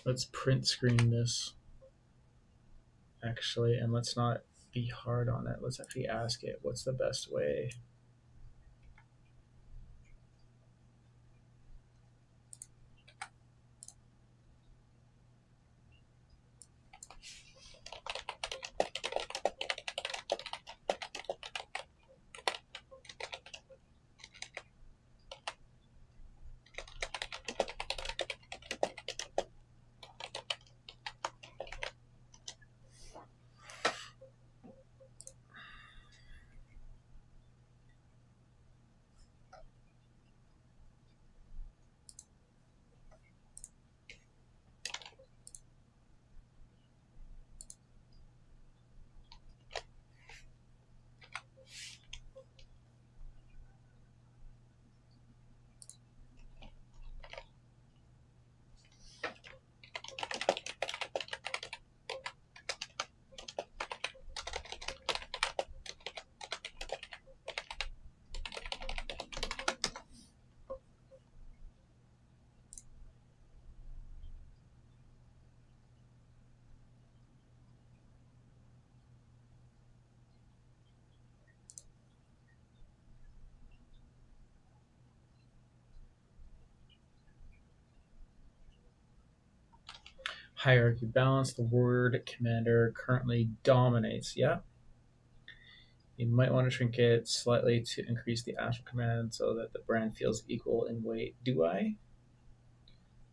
Let's print screen this, actually, and let's not be hard on it. Let's actually ask it what's the best way. Hierarchy balance. The word commander currently dominates. Yeah. You might want to shrink it slightly to increase the Astral Command so that the brand feels equal in weight. Do I?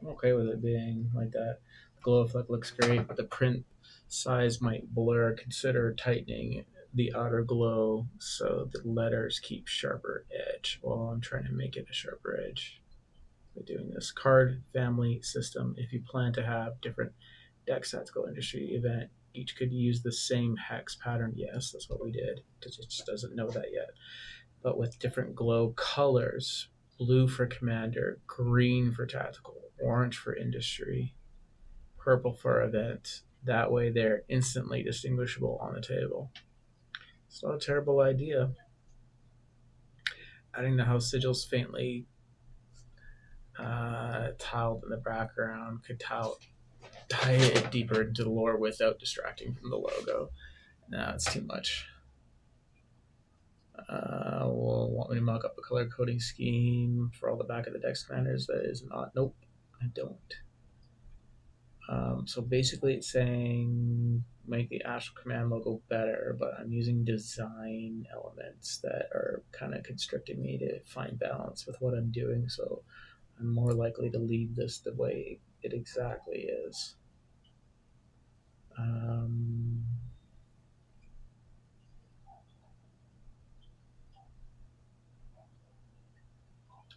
I'm okay with it being like that. The glow effect looks great, but the print size might blur. Consider tightening the outer glow so the letters keep sharper edge. Well, I'm trying to make it a sharper edge by doing this. Card family system. If you plan to have different deck sets go industry event, each could use the same hex pattern. Yes, that's what we did. It just doesn't know that yet. But with different glow colors: blue for commander, green for tactical, orange for industry, purple for event. That way they're instantly distinguishable on the table. It's not a terrible idea. Adding the house sigils faintly tiled in the background could tie it deeper into the lore without distracting from the logo. No, it's too much. We'll want me to mock up a color coding scheme for all the back of the deck commanders. That is not. Nope, I don't. So basically, it's saying make the Astral Command logo better, but I'm using design elements that are kind of constricting me to find balance with what I'm doing. So I'm more likely to leave this the way it exactly is.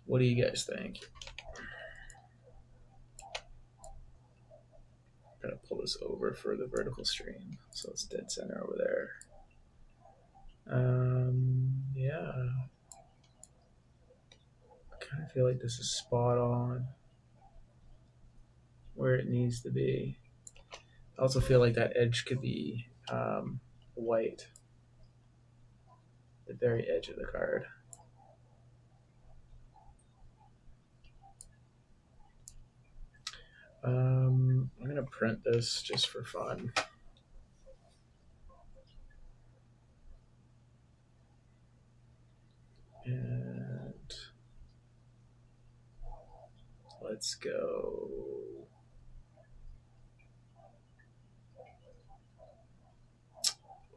What do you guys think? I'm gonna pull this over for the vertical stream, so it's dead center over there. Yeah, I kind of feel like this is spot on where it needs to be. I also feel like that edge could be white, the very edge of the card. I'm gonna print this just for fun. And let's go.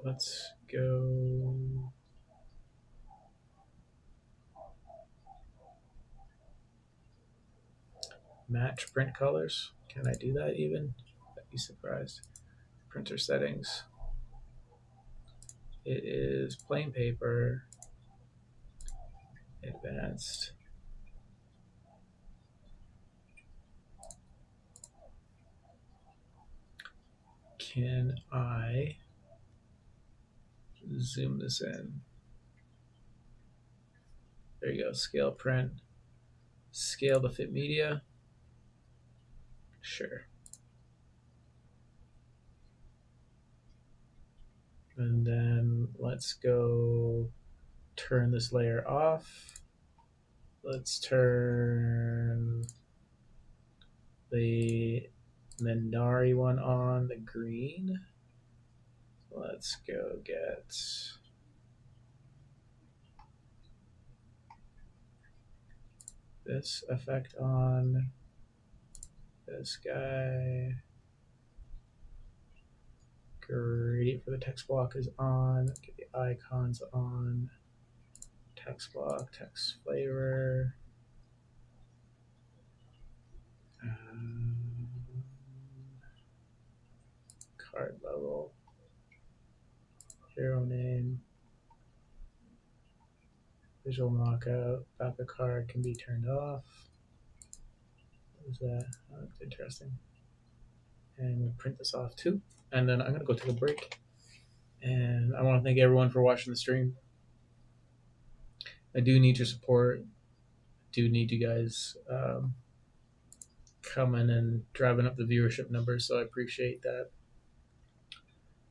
Let's go. Match print colors. Can I do that even? I'd be surprised. Printer settings. It is plain paper. Advanced. Can I zoom this in? There you go. Scale print. Scale to fit media. Sure. And then let's go turn this layer off. Let's turn the Minari one on, the green. Let's go get this effect on. This guy. Gradient for the text block is on. Get the icons on. Text block, text flavor. Card level. Hero name. Visual knockout. Back of card can be turned off. What is that? Oh, that's interesting. And we'll print this off too. And then I'm going to go take a break. And I want to thank everyone for watching the stream. I do need your support. I do need you guys coming and driving up the viewership numbers, so I appreciate that.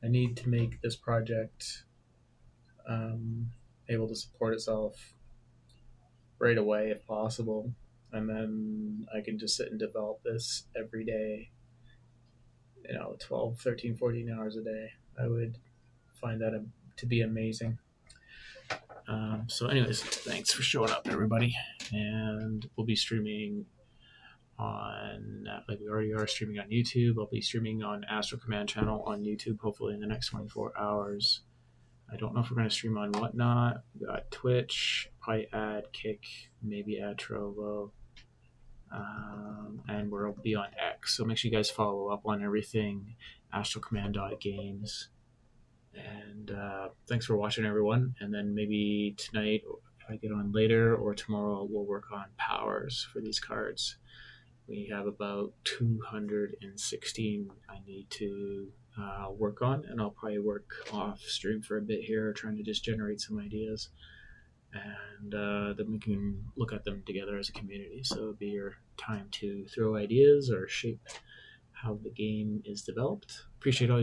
I need to make this project able to support itself right away if possible, and then I can just sit and develop this every day, 12, 13, 14 hours a day. I would find that to be amazing. So anyways, thanks for showing up, everybody, and we'll be streaming on like we already are streaming on YouTube. I'll be streaming on Astral Command channel on YouTube hopefully in the next 24 hours. I don't know if we're going to stream on Whatnot. We got Twitch, probably add Kick, maybe add Trovo, and we'll be on X. So make sure you guys follow up on everything. AstralCommand.games. And thanks for watching, everyone. And then maybe tonight, if I get on later, or tomorrow, we'll work on powers for these cards. We have about 216 I need to work on, and I'll probably work off stream for a bit here, trying to just generate some ideas, and then we can look at them together as a community. So it'll be your time to throw ideas or shape how the game is developed. Appreciate all